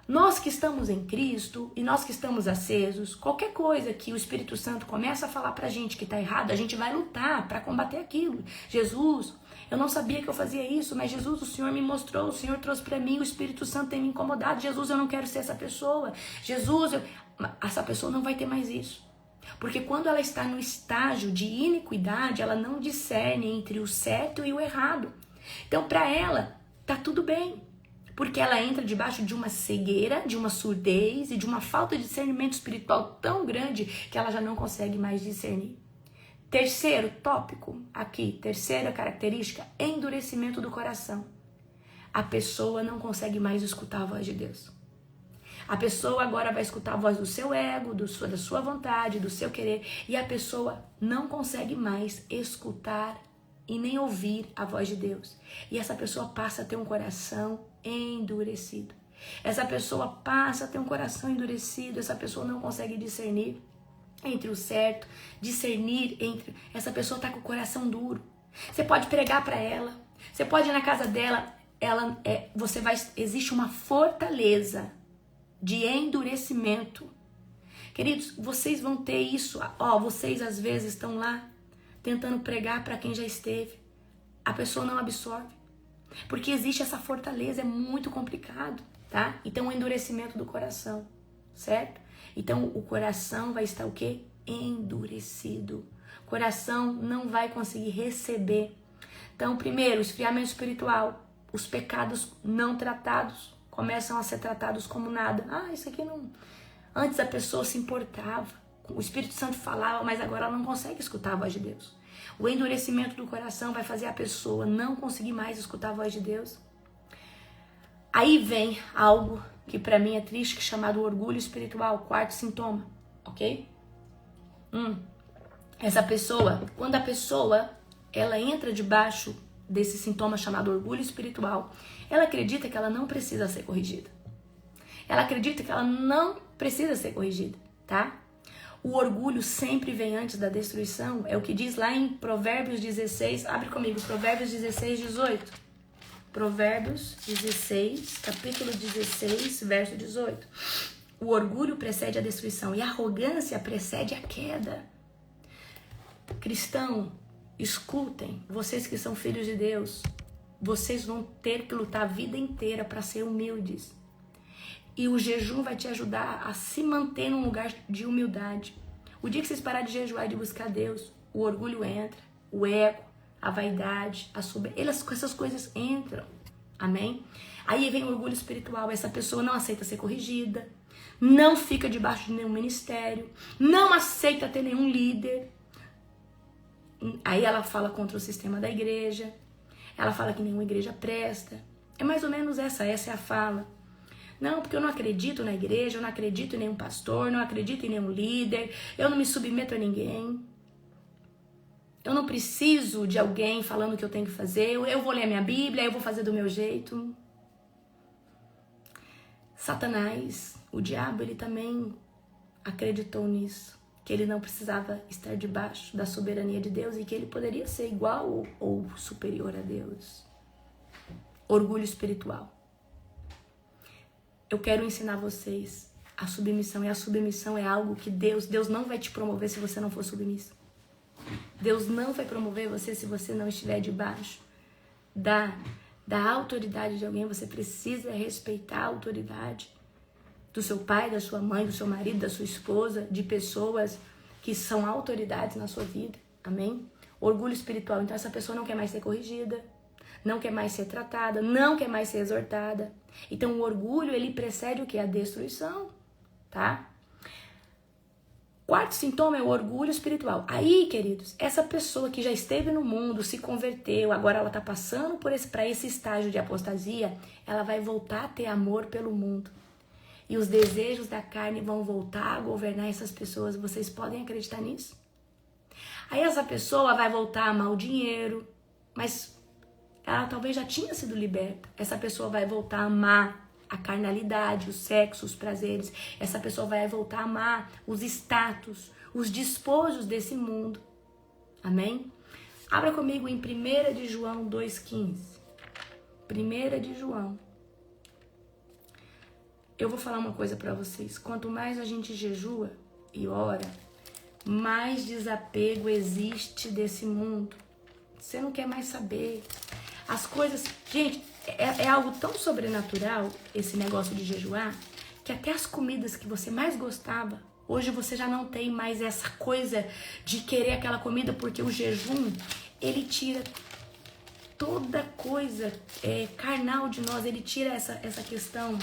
Nós que estamos em Cristo e nós que estamos acesos, qualquer coisa que o Espírito Santo começa a falar pra gente que tá errado, a gente vai lutar para combater aquilo. Jesus, eu não sabia que eu fazia isso, mas Jesus, o Senhor me mostrou, o Senhor trouxe pra mim, o Espírito Santo tem me incomodado. Jesus, eu não quero ser essa pessoa. Jesus, essa pessoa não vai ter mais isso. Porque quando ela está no estágio de iniquidade, ela não discerne entre o certo e o errado. Então, para ela, tá tudo bem. Porque ela entra debaixo de uma cegueira, de uma surdez e de uma falta de discernimento espiritual tão grande que ela já não consegue mais discernir. Terceiro tópico aqui, terceira característica, endurecimento do coração. A pessoa não consegue mais escutar a voz de Deus. A pessoa agora vai escutar a voz do seu ego, da sua vontade, do seu querer, e a pessoa não consegue mais escutar e nem ouvir a voz de Deus. E essa pessoa passa a ter um coração endurecido. Essa pessoa passa a ter um coração endurecido, essa pessoa não consegue discernir entre o certo, discernir entre... Essa pessoa tá com o coração duro. Você pode pregar para ela, você pode ir na casa dela, existe uma fortaleza de endurecimento. Queridos, vocês vão ter isso. Vocês às vezes estão lá tentando pregar para quem já esteve. A pessoa não absorve. Porque existe essa fortaleza, é muito complicado, tá? Então, o endurecimento do coração, certo? Então, o coração vai estar o quê? Endurecido. O coração não vai conseguir receber. Então, primeiro, esfriamento espiritual. Os pecados não tratados começam a ser tratados como nada. Isso aqui não... Antes a pessoa se importava, o Espírito Santo falava, mas agora ela não consegue escutar a voz de Deus. O endurecimento do coração vai fazer a pessoa não conseguir mais escutar a voz de Deus. Aí vem algo que pra mim é triste, chamado orgulho espiritual, quarto sintoma, ok? Essa pessoa, quando a pessoa ela entra debaixo desse sintoma chamado orgulho espiritual, ela acredita que ela não precisa ser corrigida. Ela acredita que ela não precisa ser corrigida, tá? O orgulho sempre vem antes da destruição, é o que diz lá em Provérbios 16, abre comigo, Provérbios 16, 18. Provérbios 16, capítulo 16, verso 18. O orgulho precede a destruição e a arrogância precede a queda. Cristão, escutem, vocês que são filhos de Deus, vocês vão ter que lutar a vida inteira para ser humildes. E o jejum vai te ajudar a se manter num lugar de humildade. O dia que vocês pararem de jejuar e de buscar Deus, o orgulho entra, o ego, a vaidade, a soberba, essas coisas entram. Amém? Aí vem o orgulho espiritual. Essa pessoa não aceita ser corrigida, não fica debaixo de nenhum ministério, não aceita ter nenhum líder. Aí ela fala contra o sistema da igreja, ela fala que nenhuma igreja presta. É mais ou menos essa é a fala. Não, porque eu não acredito na igreja, eu não acredito em nenhum pastor, não acredito em nenhum líder, eu não me submeto a ninguém. Eu não preciso de alguém falando o que eu tenho que fazer, eu vou ler a minha Bíblia, eu vou fazer do meu jeito. Satanás, o diabo, ele também acreditou nisso, que ele não precisava estar debaixo da soberania de Deus e que ele poderia ser igual ou superior a Deus. Orgulho espiritual. Eu quero ensinar vocês a submissão, e a submissão é algo que Deus não vai te promover se você não for submisso. Deus não vai promover você se você não estiver debaixo da autoridade de alguém. Você precisa respeitar a autoridade do seu pai, da sua mãe, do seu marido, da sua esposa, de pessoas que são autoridades na sua vida. Amém? Orgulho espiritual. Então essa pessoa não quer mais ser corrigida, não quer mais ser tratada, não quer mais ser exortada. Então o orgulho, ele precede o que? A destruição, tá? Quarto sintoma é o orgulho espiritual. Aí, queridos, essa pessoa que já esteve no mundo, se converteu, agora ela tá passando para esse estágio de apostasia, ela vai voltar a ter amor pelo mundo. e os desejos da carne vão voltar a governar essas pessoas. Vocês podem acreditar nisso? Aí essa pessoa vai voltar a amar o dinheiro, mas ela talvez já tinha sido liberta. Essa pessoa vai voltar a amar a carnalidade, o sexo, os prazeres. Essa pessoa vai voltar a amar os status, os despojos desse mundo. Amém? Abra comigo em 1 de João 2,15. 1 de João. Eu vou falar uma coisa pra vocês. Quanto mais a gente jejua e ora, mais desapego existe desse mundo. Você não quer mais saber. As coisas... Gente, é algo tão sobrenatural, esse negócio de jejuar, que até as comidas que você mais gostava, hoje você já não tem mais essa coisa de querer aquela comida, porque o jejum, ele tira toda coisa carnal de nós, ele tira essa questão,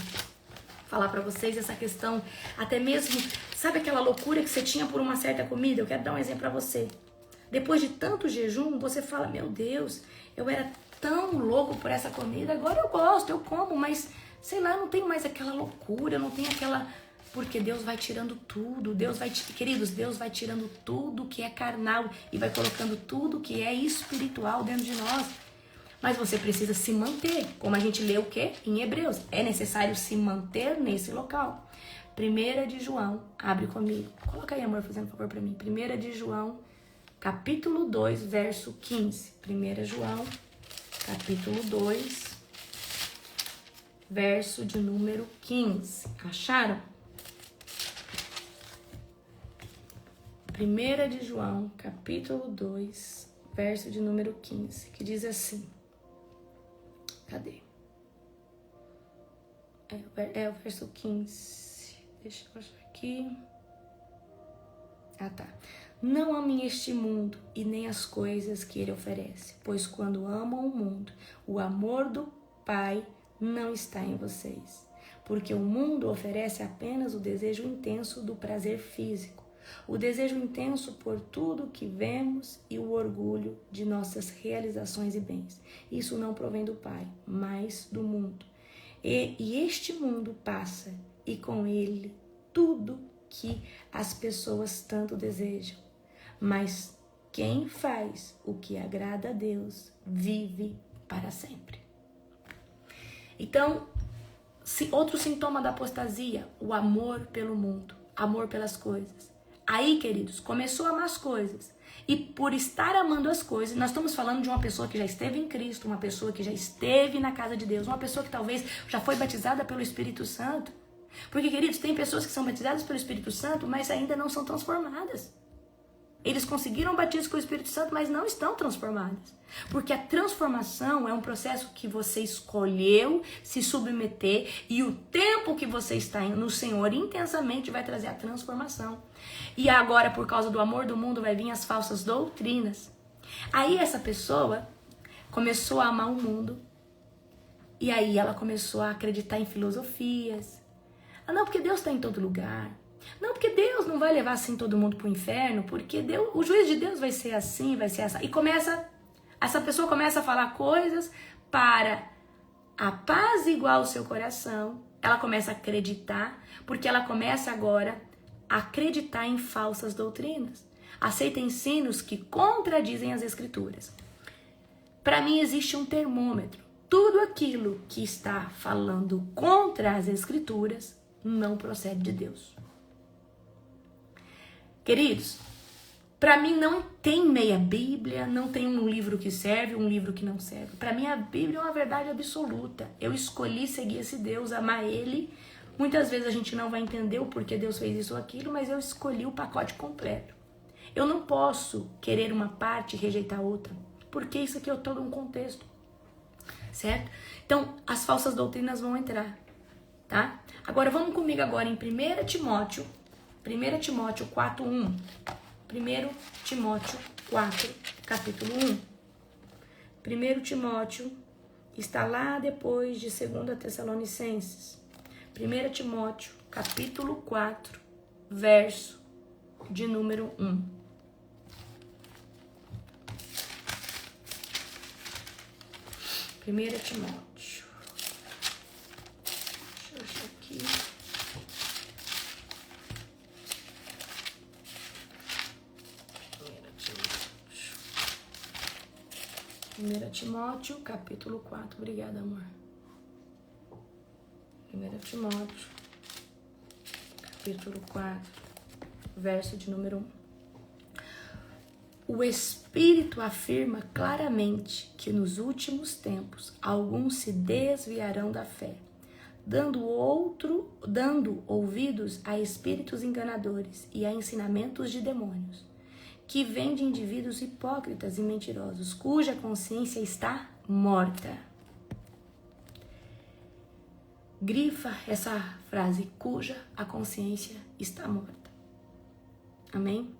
falar pra vocês, essa questão, até mesmo, sabe aquela loucura que você tinha por uma certa comida? Eu quero dar um exemplo pra você. Depois de tanto jejum, você fala, meu Deus, eu era tão louco por essa comida, agora eu gosto, eu como, mas, sei lá, não tem mais aquela loucura, não tem aquela... Porque Deus vai tirando tudo, queridos, Deus vai tirando tudo que é carnal e vai colocando tudo que é espiritual dentro de nós. Mas você precisa se manter, como a gente lê o quê? Em Hebreus. É necessário se manter nesse local. 1 de João, abre comigo. Coloca aí, amor, fazendo um favor pra mim. 1 de João, capítulo 2, verso 15. 1 João, capítulo 2, verso de número 15. Acharam? 1 de João, capítulo 2, verso de número 15, que diz assim. Cadê? É o verso 15. Deixa eu achar aqui. Ah, tá. Não amem este mundo e nem as coisas que ele oferece, pois quando amam o mundo, o amor do Pai não está em vocês. Porque o mundo oferece apenas o desejo intenso do prazer físico, o desejo intenso por tudo que vemos e o orgulho de nossas realizações e bens. Isso não provém do Pai, mas do mundo. E este mundo passa, e com ele tudo que as pessoas tanto desejam. Mas quem faz o que agrada a Deus vive para sempre. Então, outro sintoma da apostasia, o amor pelo mundo, amor pelas coisas. Aí, queridos, começou a amar as coisas. E por estar amando as coisas, nós estamos falando de uma pessoa que já esteve em Cristo, uma pessoa que já esteve na casa de Deus, uma pessoa que talvez já foi batizada pelo Espírito Santo. Porque, queridos, tem pessoas que são batizadas pelo Espírito Santo, mas ainda não são transformadas. Eles conseguiram o batismo com o Espírito Santo, mas não estão transformados. Porque a transformação é um processo que você escolheu se submeter e o tempo que você está no Senhor intensamente vai trazer a transformação. E agora, por causa do amor do mundo, vai vir as falsas doutrinas. Aí essa pessoa começou a amar o mundo e aí ela começou a acreditar em filosofias. Ah, não, porque Deus está em todo lugar. Não, porque Deus não vai levar assim todo mundo pro inferno, porque Deus, o juízo de Deus vai ser assim, vai ser assim. E essa pessoa começa a falar coisas para apaziguar o seu coração. Ela começa a acreditar, porque ela começa agora a acreditar em falsas doutrinas. Aceita ensinos que contradizem as Escrituras. Para mim existe um termômetro. Tudo aquilo que está falando contra as Escrituras não procede de Deus. Queridos, para mim não tem meia Bíblia, não tem um livro que serve, um livro que não serve. Para mim a Bíblia é uma verdade absoluta. Eu escolhi seguir esse Deus, amar Ele. Muitas vezes a gente não vai entender o porquê Deus fez isso ou aquilo, mas eu escolhi o pacote completo. Eu não posso querer uma parte e rejeitar a outra, porque isso aqui é todo um contexto, certo? Então, as falsas doutrinas vão entrar, tá? Agora, vamos comigo agora em 1 Timóteo 4:1. 1 Timóteo 4, capítulo 1. 1 Timóteo está lá depois de 2 Tessalonicenses. 1 Timóteo, capítulo 4, verso de número 1. 1 Timóteo. Deixa eu achar aqui. 1 Timóteo, capítulo 4. Obrigada, amor. 1 Timóteo, capítulo 4, verso de número 1. O Espírito afirma claramente que nos últimos tempos alguns se desviarão da fé, dando ouvidos a espíritos enganadores e a ensinamentos de demônios, que vêm de indivíduos hipócritas e mentirosos, cuja consciência está morta. Grifa essa frase, cuja a consciência está morta. Amém?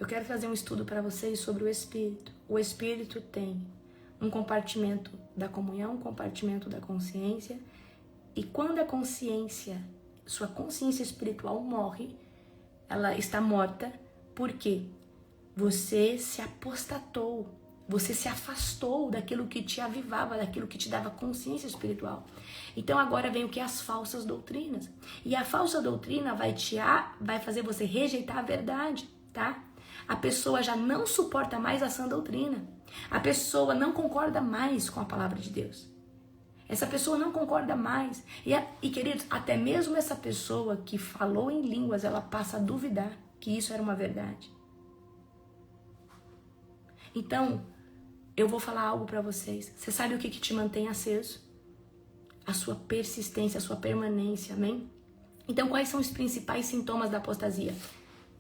Eu quero fazer um estudo para vocês sobre o Espírito. O Espírito tem um compartimento da comunhão, um compartimento da consciência. E quando a consciência, sua consciência espiritual morre, ela está morta porque você se apostatou, você se afastou daquilo que te avivava, daquilo que te dava consciência espiritual. Então agora vem o que? As falsas doutrinas. E a falsa doutrina vai fazer você rejeitar a verdade, tá? A pessoa já não suporta mais a sã doutrina. A pessoa não concorda mais com a palavra de Deus. Essa pessoa não concorda mais. E queridos, até mesmo essa pessoa que falou em línguas, ela passa a duvidar que isso era uma verdade. Então, eu vou falar algo para vocês. Você sabe o que te mantém aceso? A sua persistência, a sua permanência, amém? Então, quais são os principais sintomas da apostasia?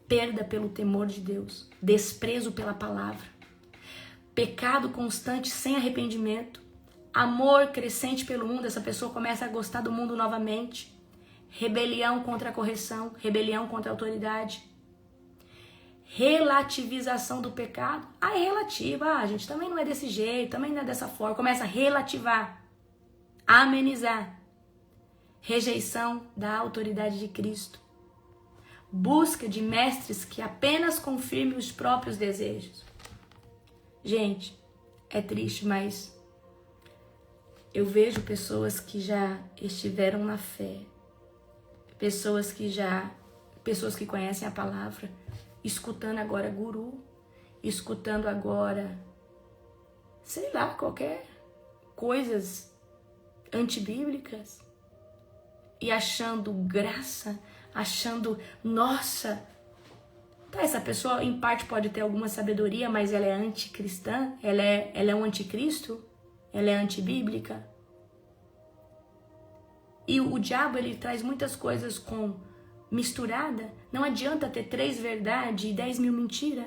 Perda pelo temor de Deus, desprezo pela palavra, pecado constante sem arrependimento, amor crescente pelo mundo, essa pessoa começa a gostar do mundo novamente, rebelião contra a correção, rebelião contra a autoridade, relativização do pecado. É relativa, a gente também não é desse jeito, também não é dessa forma, começa a relativar, a amenizar, rejeição da autoridade de Cristo, busca de mestres que apenas confirmem os próprios desejos. Gente, é triste, mas eu vejo pessoas que já estiveram na fé, pessoas que conhecem a palavra, escutando agora guru, escutando agora, sei lá, qualquer coisas antibíblicas e achando graça, achando, nossa, tá, essa pessoa em parte pode ter alguma sabedoria, mas ela é anticristã, ela é um anticristo, ela é antibíblica. E o diabo, ele traz muitas coisas misturada. Não adianta ter 3 verdades e 10 mil mentiras.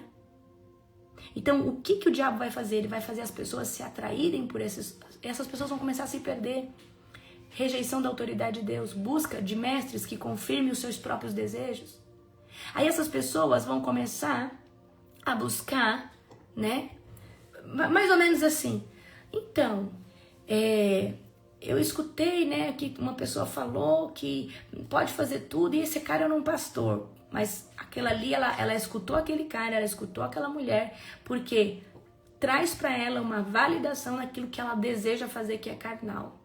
Então, o que o diabo vai fazer? Ele vai fazer as pessoas se atraírem por essas pessoas vão começar a se perder. Rejeição da autoridade de Deus, busca de mestres que confirmem os seus próprios desejos. Aí essas pessoas vão começar a buscar, né? Mais ou menos assim. Então, eu escutei, né, que uma pessoa falou que pode fazer tudo e esse cara era um pastor. Mas aquela ali, ela escutou aquele cara, ela escutou aquela mulher, porque traz para ela uma validação naquilo que ela deseja fazer, que é carnal.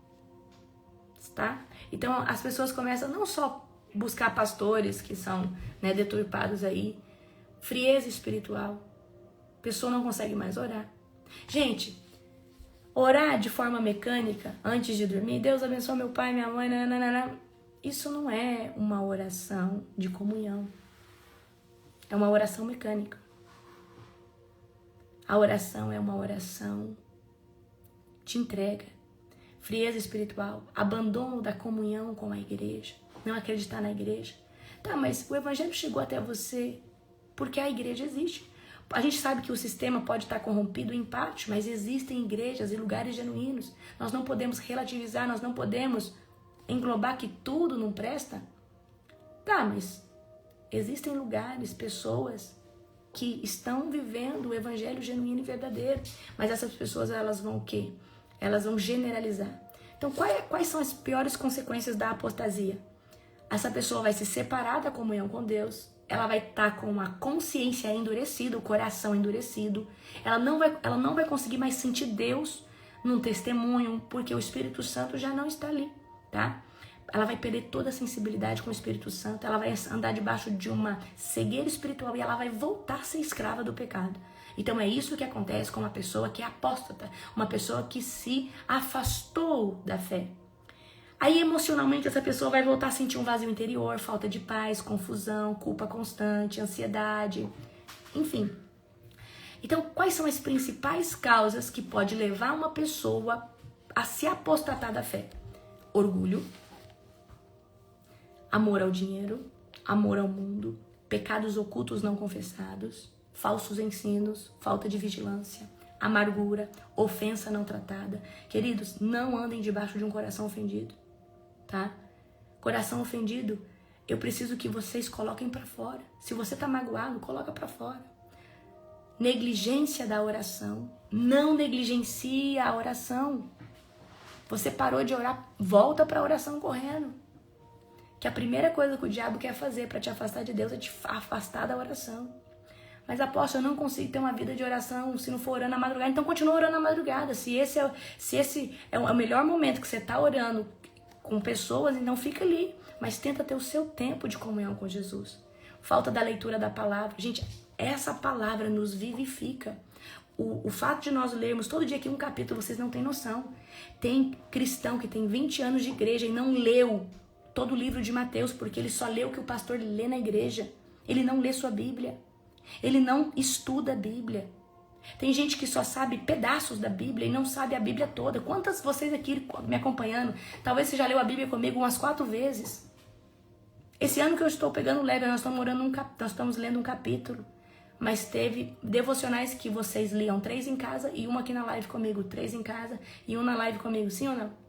Tá? Então as pessoas começam não só buscar pastores que são, né, deturpados aí, frieza espiritual, a pessoa não consegue mais orar. Gente, orar de forma mecânica antes de dormir, Deus abençoe meu pai, minha mãe, nananana, isso não é uma oração de comunhão, é uma oração mecânica. A oração é uma oração de entrega, frieza espiritual, abandono da comunhão com a igreja, não acreditar na igreja. Tá, mas o evangelho chegou até você porque a igreja existe. A gente sabe que o sistema pode estar corrompido em parte, mas existem igrejas e lugares genuínos. Nós não podemos relativizar, nós não podemos englobar que tudo não presta. Tá, mas existem lugares, pessoas que estão vivendo o evangelho genuíno e verdadeiro. Mas essas pessoas, elas vão o quê? Elas vão generalizar. Então, quais são as piores consequências da apostasia? Essa pessoa vai se separar da comunhão com Deus, ela vai estar com a consciência endurecida, o coração endurecido, ela não vai conseguir mais sentir Deus num testemunho, porque o Espírito Santo já não está ali, tá? Ela vai perder toda a sensibilidade com o Espírito Santo, ela vai andar debaixo de uma cegueira espiritual e ela vai voltar a ser escrava do pecado. Então é isso que acontece com uma pessoa que é apóstata, uma pessoa que se afastou da fé. Aí emocionalmente essa pessoa vai voltar a sentir um vazio interior, falta de paz, confusão, culpa constante, ansiedade, enfim. Então quais são as principais causas que pode levar uma pessoa a se apostatar da fé? Orgulho, amor ao dinheiro, amor ao mundo, pecados ocultos não confessados, falsos ensinos, falta de vigilância, amargura, ofensa não tratada. Queridos, não andem debaixo de um coração ofendido, tá? Coração ofendido, eu preciso que vocês coloquem pra fora. Se você tá magoado, coloca pra fora. Negligência da oração, não negligencie a oração. Você parou de orar, volta pra oração correndo. Que a primeira coisa que o diabo quer fazer para te afastar de Deus é te afastar da oração. Mas apóstolo, eu não consigo ter uma vida de oração se não for orando na madrugada. Então continua orando na madrugada. Se esse é o melhor momento que você está orando com pessoas, então fica ali. Mas tenta ter o seu tempo de comunhão com Jesus. Falta da leitura da palavra. Gente, essa palavra nos vivifica. O fato de nós lermos todo dia aqui um capítulo, vocês não têm noção. Tem cristão que tem 20 anos de igreja e não leu todo o livro de Mateus, porque ele só lê o que o pastor lê na igreja. Ele não lê sua Bíblia. Ele não estuda a Bíblia. Tem gente que só sabe pedaços da Bíblia e não sabe a Bíblia toda. Quantas vocês aqui me acompanhando, talvez você já leu a Bíblia comigo umas 4 vezes. Esse ano que eu estou pegando leve, nós estamos lendo um capítulo. Mas teve devocionais que vocês liam 3 em casa e uma aqui na live comigo. 3 em casa e uma na live comigo. Sim ou não?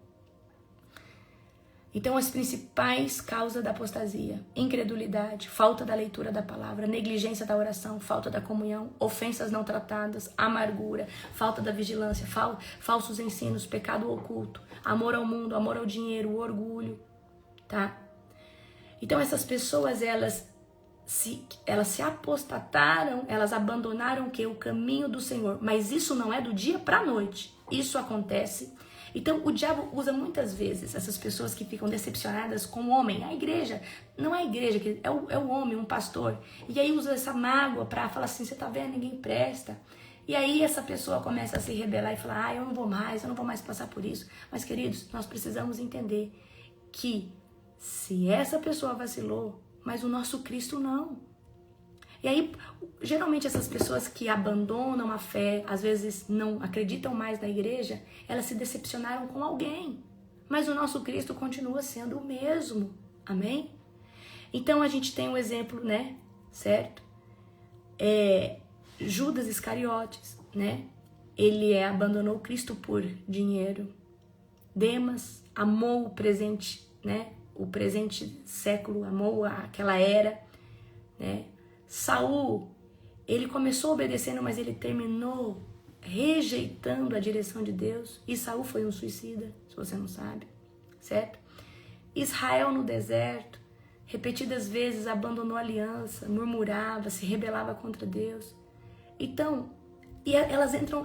Então, as principais causas da apostasia: incredulidade, falta da leitura da palavra, negligência da oração, falta da comunhão, ofensas não tratadas, amargura, falta da vigilância, falsos ensinos, pecado oculto, amor ao mundo, amor ao dinheiro, orgulho, tá? Então, essas pessoas, elas se apostataram, elas abandonaram o caminho do Senhor. Mas isso não é do dia para a noite. Isso acontece. Então, o diabo usa muitas vezes essas pessoas que ficam decepcionadas com o homem. A igreja, não é a igreja, é o homem, um pastor. E aí usa essa mágoa para falar assim, você tá vendo, ninguém presta. E aí essa pessoa começa a se rebelar e falar, eu não vou mais passar por isso. Mas, queridos, nós precisamos entender que se essa pessoa vacilou, mas o nosso Cristo não. E aí, geralmente essas pessoas que abandonam a fé, às vezes não acreditam mais na igreja, elas se decepcionaram com alguém. Mas o nosso Cristo continua sendo o mesmo. Amém? Então a gente tem um exemplo, né? Certo? Judas Iscariotes, né? Ele abandonou Cristo por dinheiro. Demas amou o presente, né? O presente século, amou aquela era, né? Saul, ele começou obedecendo, mas ele terminou rejeitando a direção de Deus. E Saul foi um suicida, se você não sabe, certo? Israel no deserto, repetidas vezes abandonou a aliança, murmurava, se rebelava contra Deus. Então,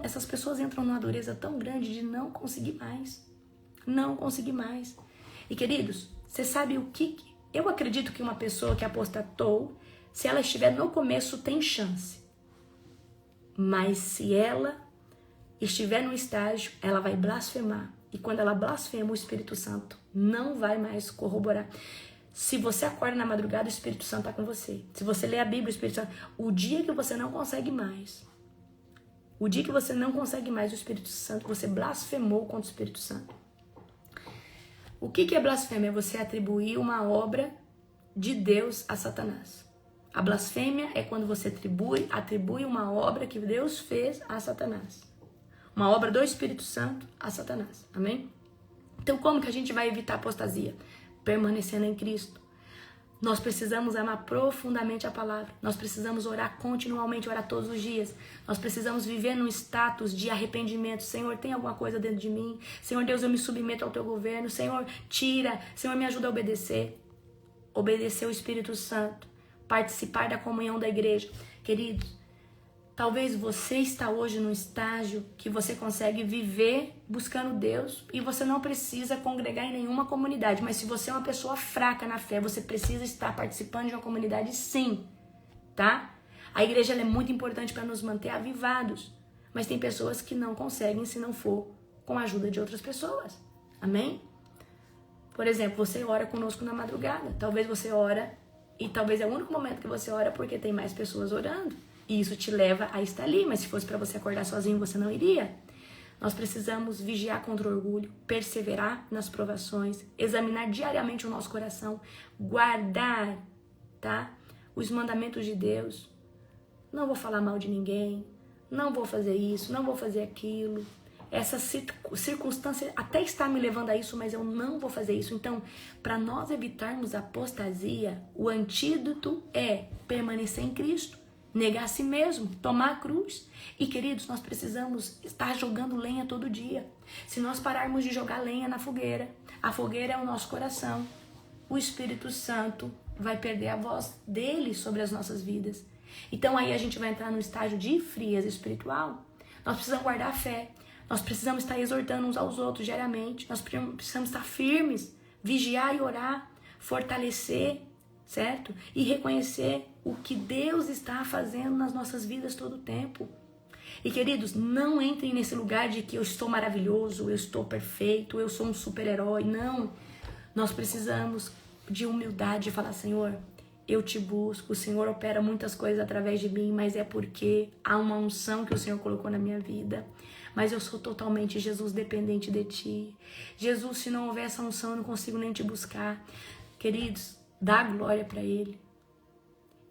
essas pessoas entram numa dureza tão grande de não conseguir mais. Não conseguir mais. E queridos, você sabe o que? Eu acredito que uma pessoa que apostatou, se ela estiver no começo, tem chance. Mas se ela estiver no estágio, ela vai blasfemar. E quando ela blasfema, o Espírito Santo não vai mais corroborar. Se você acorda na madrugada, o Espírito Santo está com você. Se você lê a Bíblia, o Espírito Santo... O dia que você não consegue mais, o Espírito Santo, você blasfemou contra o Espírito Santo. O que é blasfêmia? É você atribuir uma obra de Deus a Satanás. A blasfêmia é quando você atribui uma obra que Deus fez a Satanás. Uma obra do Espírito Santo a Satanás. Amém? Então, como que a gente vai evitar a apostasia? Permanecendo em Cristo. Nós precisamos amar profundamente a palavra. Nós precisamos orar continuamente, orar todos os dias. Nós precisamos viver num status de arrependimento. Senhor, tem alguma coisa dentro de mim? Senhor Deus, eu me submeto ao teu governo. Senhor, tira. Senhor, me ajuda a obedecer. Obedecer o Espírito Santo. Participar da comunhão da igreja. Queridos, talvez você está hoje num estágio que você consegue viver buscando Deus e você não precisa congregar em nenhuma comunidade. Mas se você é uma pessoa fraca na fé, você precisa estar participando de uma comunidade, sim, tá? A igreja ela é muito importante para nos manter avivados. Mas tem pessoas que não conseguem se não for com a ajuda de outras pessoas. Amém? Por exemplo, você ora conosco na madrugada. Talvez você ora e talvez é o único momento que você ora porque tem mais pessoas orando. E isso te leva a estar ali. Mas se fosse para você acordar sozinho, você não iria. Nós precisamos vigiar contra o orgulho, perseverar nas provações, examinar diariamente o nosso coração, guardar, tá? Os mandamentos de Deus. Não vou falar mal de ninguém, não vou fazer isso, não vou fazer aquilo. Essa circunstância até está me levando a isso, mas eu não vou fazer isso. Então, para nós evitarmos a apostasia, o antídoto é permanecer em Cristo, negar a si mesmo, tomar a cruz. E, queridos, nós precisamos estar jogando lenha todo dia. Se nós pararmos de jogar lenha na fogueira, a fogueira é o nosso coração. O Espírito Santo vai perder a voz dele sobre as nossas vidas. Então, aí a gente vai entrar no estágio de frieza espiritual. Nós precisamos guardar a fé. Nós precisamos estar exortando uns aos outros diariamente. Nós precisamos estar firmes, vigiar e orar, fortalecer, certo? E reconhecer o que Deus está fazendo nas nossas vidas todo o tempo. E, queridos, não entrem nesse lugar de que eu estou maravilhoso, eu estou perfeito, eu sou um super-herói. Não. Nós precisamos de humildade e falar, Senhor, eu te busco, o Senhor opera muitas coisas através de mim, mas é porque há uma unção que o Senhor colocou na minha vida. Mas eu sou totalmente, Jesus, dependente de ti. Jesus, se não houver essa unção, eu não consigo nem te buscar. Queridos, dá glória para Ele.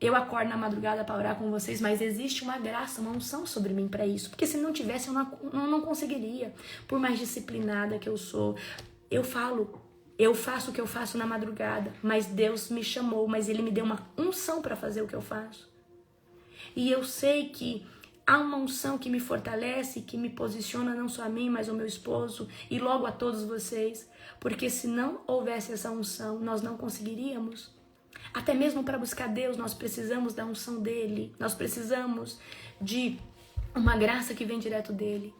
Eu acordo na madrugada para orar com vocês, mas existe uma graça, uma unção sobre mim para isso. Porque se não tivesse, eu não conseguiria. Por mais disciplinada que eu sou, eu faço o que eu faço na madrugada, mas Deus me chamou, mas Ele me deu uma unção para fazer o que eu faço. E eu sei que há uma unção que me fortalece, que me posiciona não só a mim, mas ao meu esposo e logo a todos vocês. Porque se não houvesse essa unção, nós não conseguiríamos. Até mesmo para buscar Deus, nós precisamos da unção dEle. Nós precisamos de uma graça que vem direto dEle.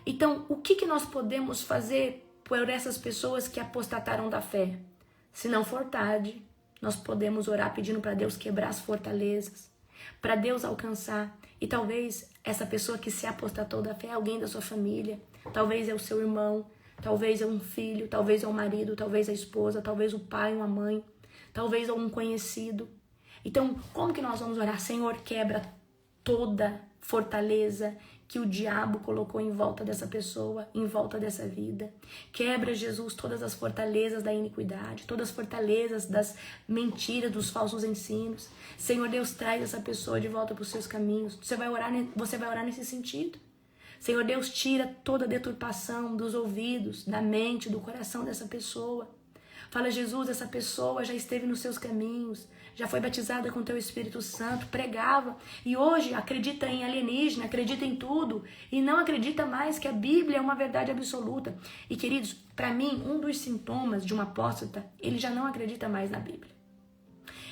Então, o que nós podemos fazer por essas pessoas que apostataram da fé? Se não for tarde, nós podemos orar pedindo para Deus quebrar as fortalezas, para Deus alcançar. E talvez essa pessoa que se apostatou da fé é alguém da sua família, talvez é o seu irmão, talvez é um filho, talvez é um marido, talvez é a esposa, talvez o pai, uma mãe, talvez algum conhecido. Então, como que nós vamos orar? Senhor, quebra toda fortaleza que o diabo colocou em volta dessa pessoa, em volta dessa vida. Quebra, Jesus, todas as fortalezas da iniquidade, todas as fortalezas das mentiras, dos falsos ensinos. Senhor Deus, traz essa pessoa de volta para os seus caminhos. Você vai orar nesse sentido. Senhor Deus, tira toda a deturpação dos ouvidos, da mente, do coração dessa pessoa. Fala, Jesus, essa pessoa já esteve nos seus caminhos, já foi batizada com o teu Espírito Santo, pregava e hoje acredita em alienígena, acredita em tudo e não acredita mais que a Bíblia é uma verdade absoluta. E, queridos, para mim, um dos sintomas de um apóstata, ele já não acredita mais na Bíblia.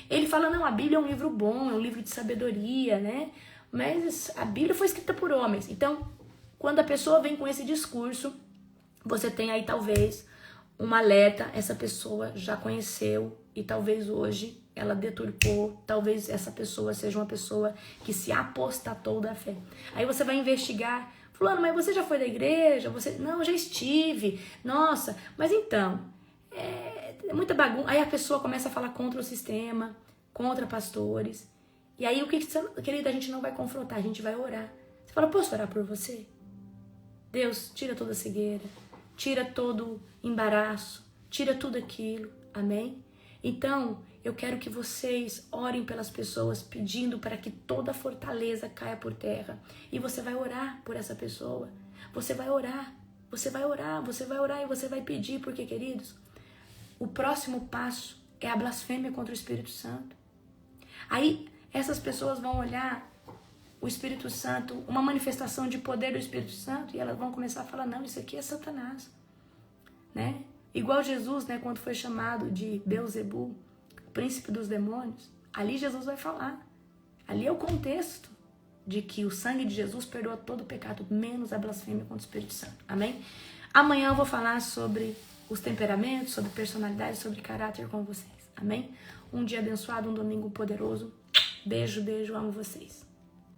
Ele fala, não, a Bíblia é um livro bom, é um livro de sabedoria, né? Mas a Bíblia foi escrita por homens. Então, quando a pessoa vem com esse discurso, você tem aí talvez um alerta, essa pessoa já conheceu e talvez hoje ela deturpou, talvez essa pessoa seja uma pessoa que se apostatou da fé. Aí você vai investigar, fulano, mas você já foi da igreja? Não, já estive. Nossa, mas então, é muita bagunça. Aí a pessoa começa a falar contra o sistema, contra pastores. E aí o que, querida, a gente não vai confrontar, a gente vai orar. Você fala, posso orar por você? Deus, tira toda a cegueira, tira todo embaraço, tira tudo aquilo, amém? Então, eu quero que vocês orem pelas pessoas, pedindo para que toda fortaleza caia por terra. E você vai orar por essa pessoa, você vai orar, você vai orar, você vai orar e você vai pedir, porque, queridos, o próximo passo é a blasfêmia contra o Espírito Santo. Aí, essas pessoas vão olhar o Espírito Santo, uma manifestação de poder do Espírito Santo, e elas vão começar a falar, não, isso aqui é Satanás. Né? Igual Jesus, né, quando foi chamado de Beelzebul, príncipe dos demônios, ali Jesus vai falar. Ali é o contexto de que o sangue de Jesus perdoa todo o pecado, menos a blasfêmia contra o Espírito Santo. Amém? Amanhã eu vou falar sobre os temperamentos, sobre personalidade, sobre caráter com vocês. Amém? Um dia abençoado, um domingo poderoso. Beijo, beijo, amo vocês.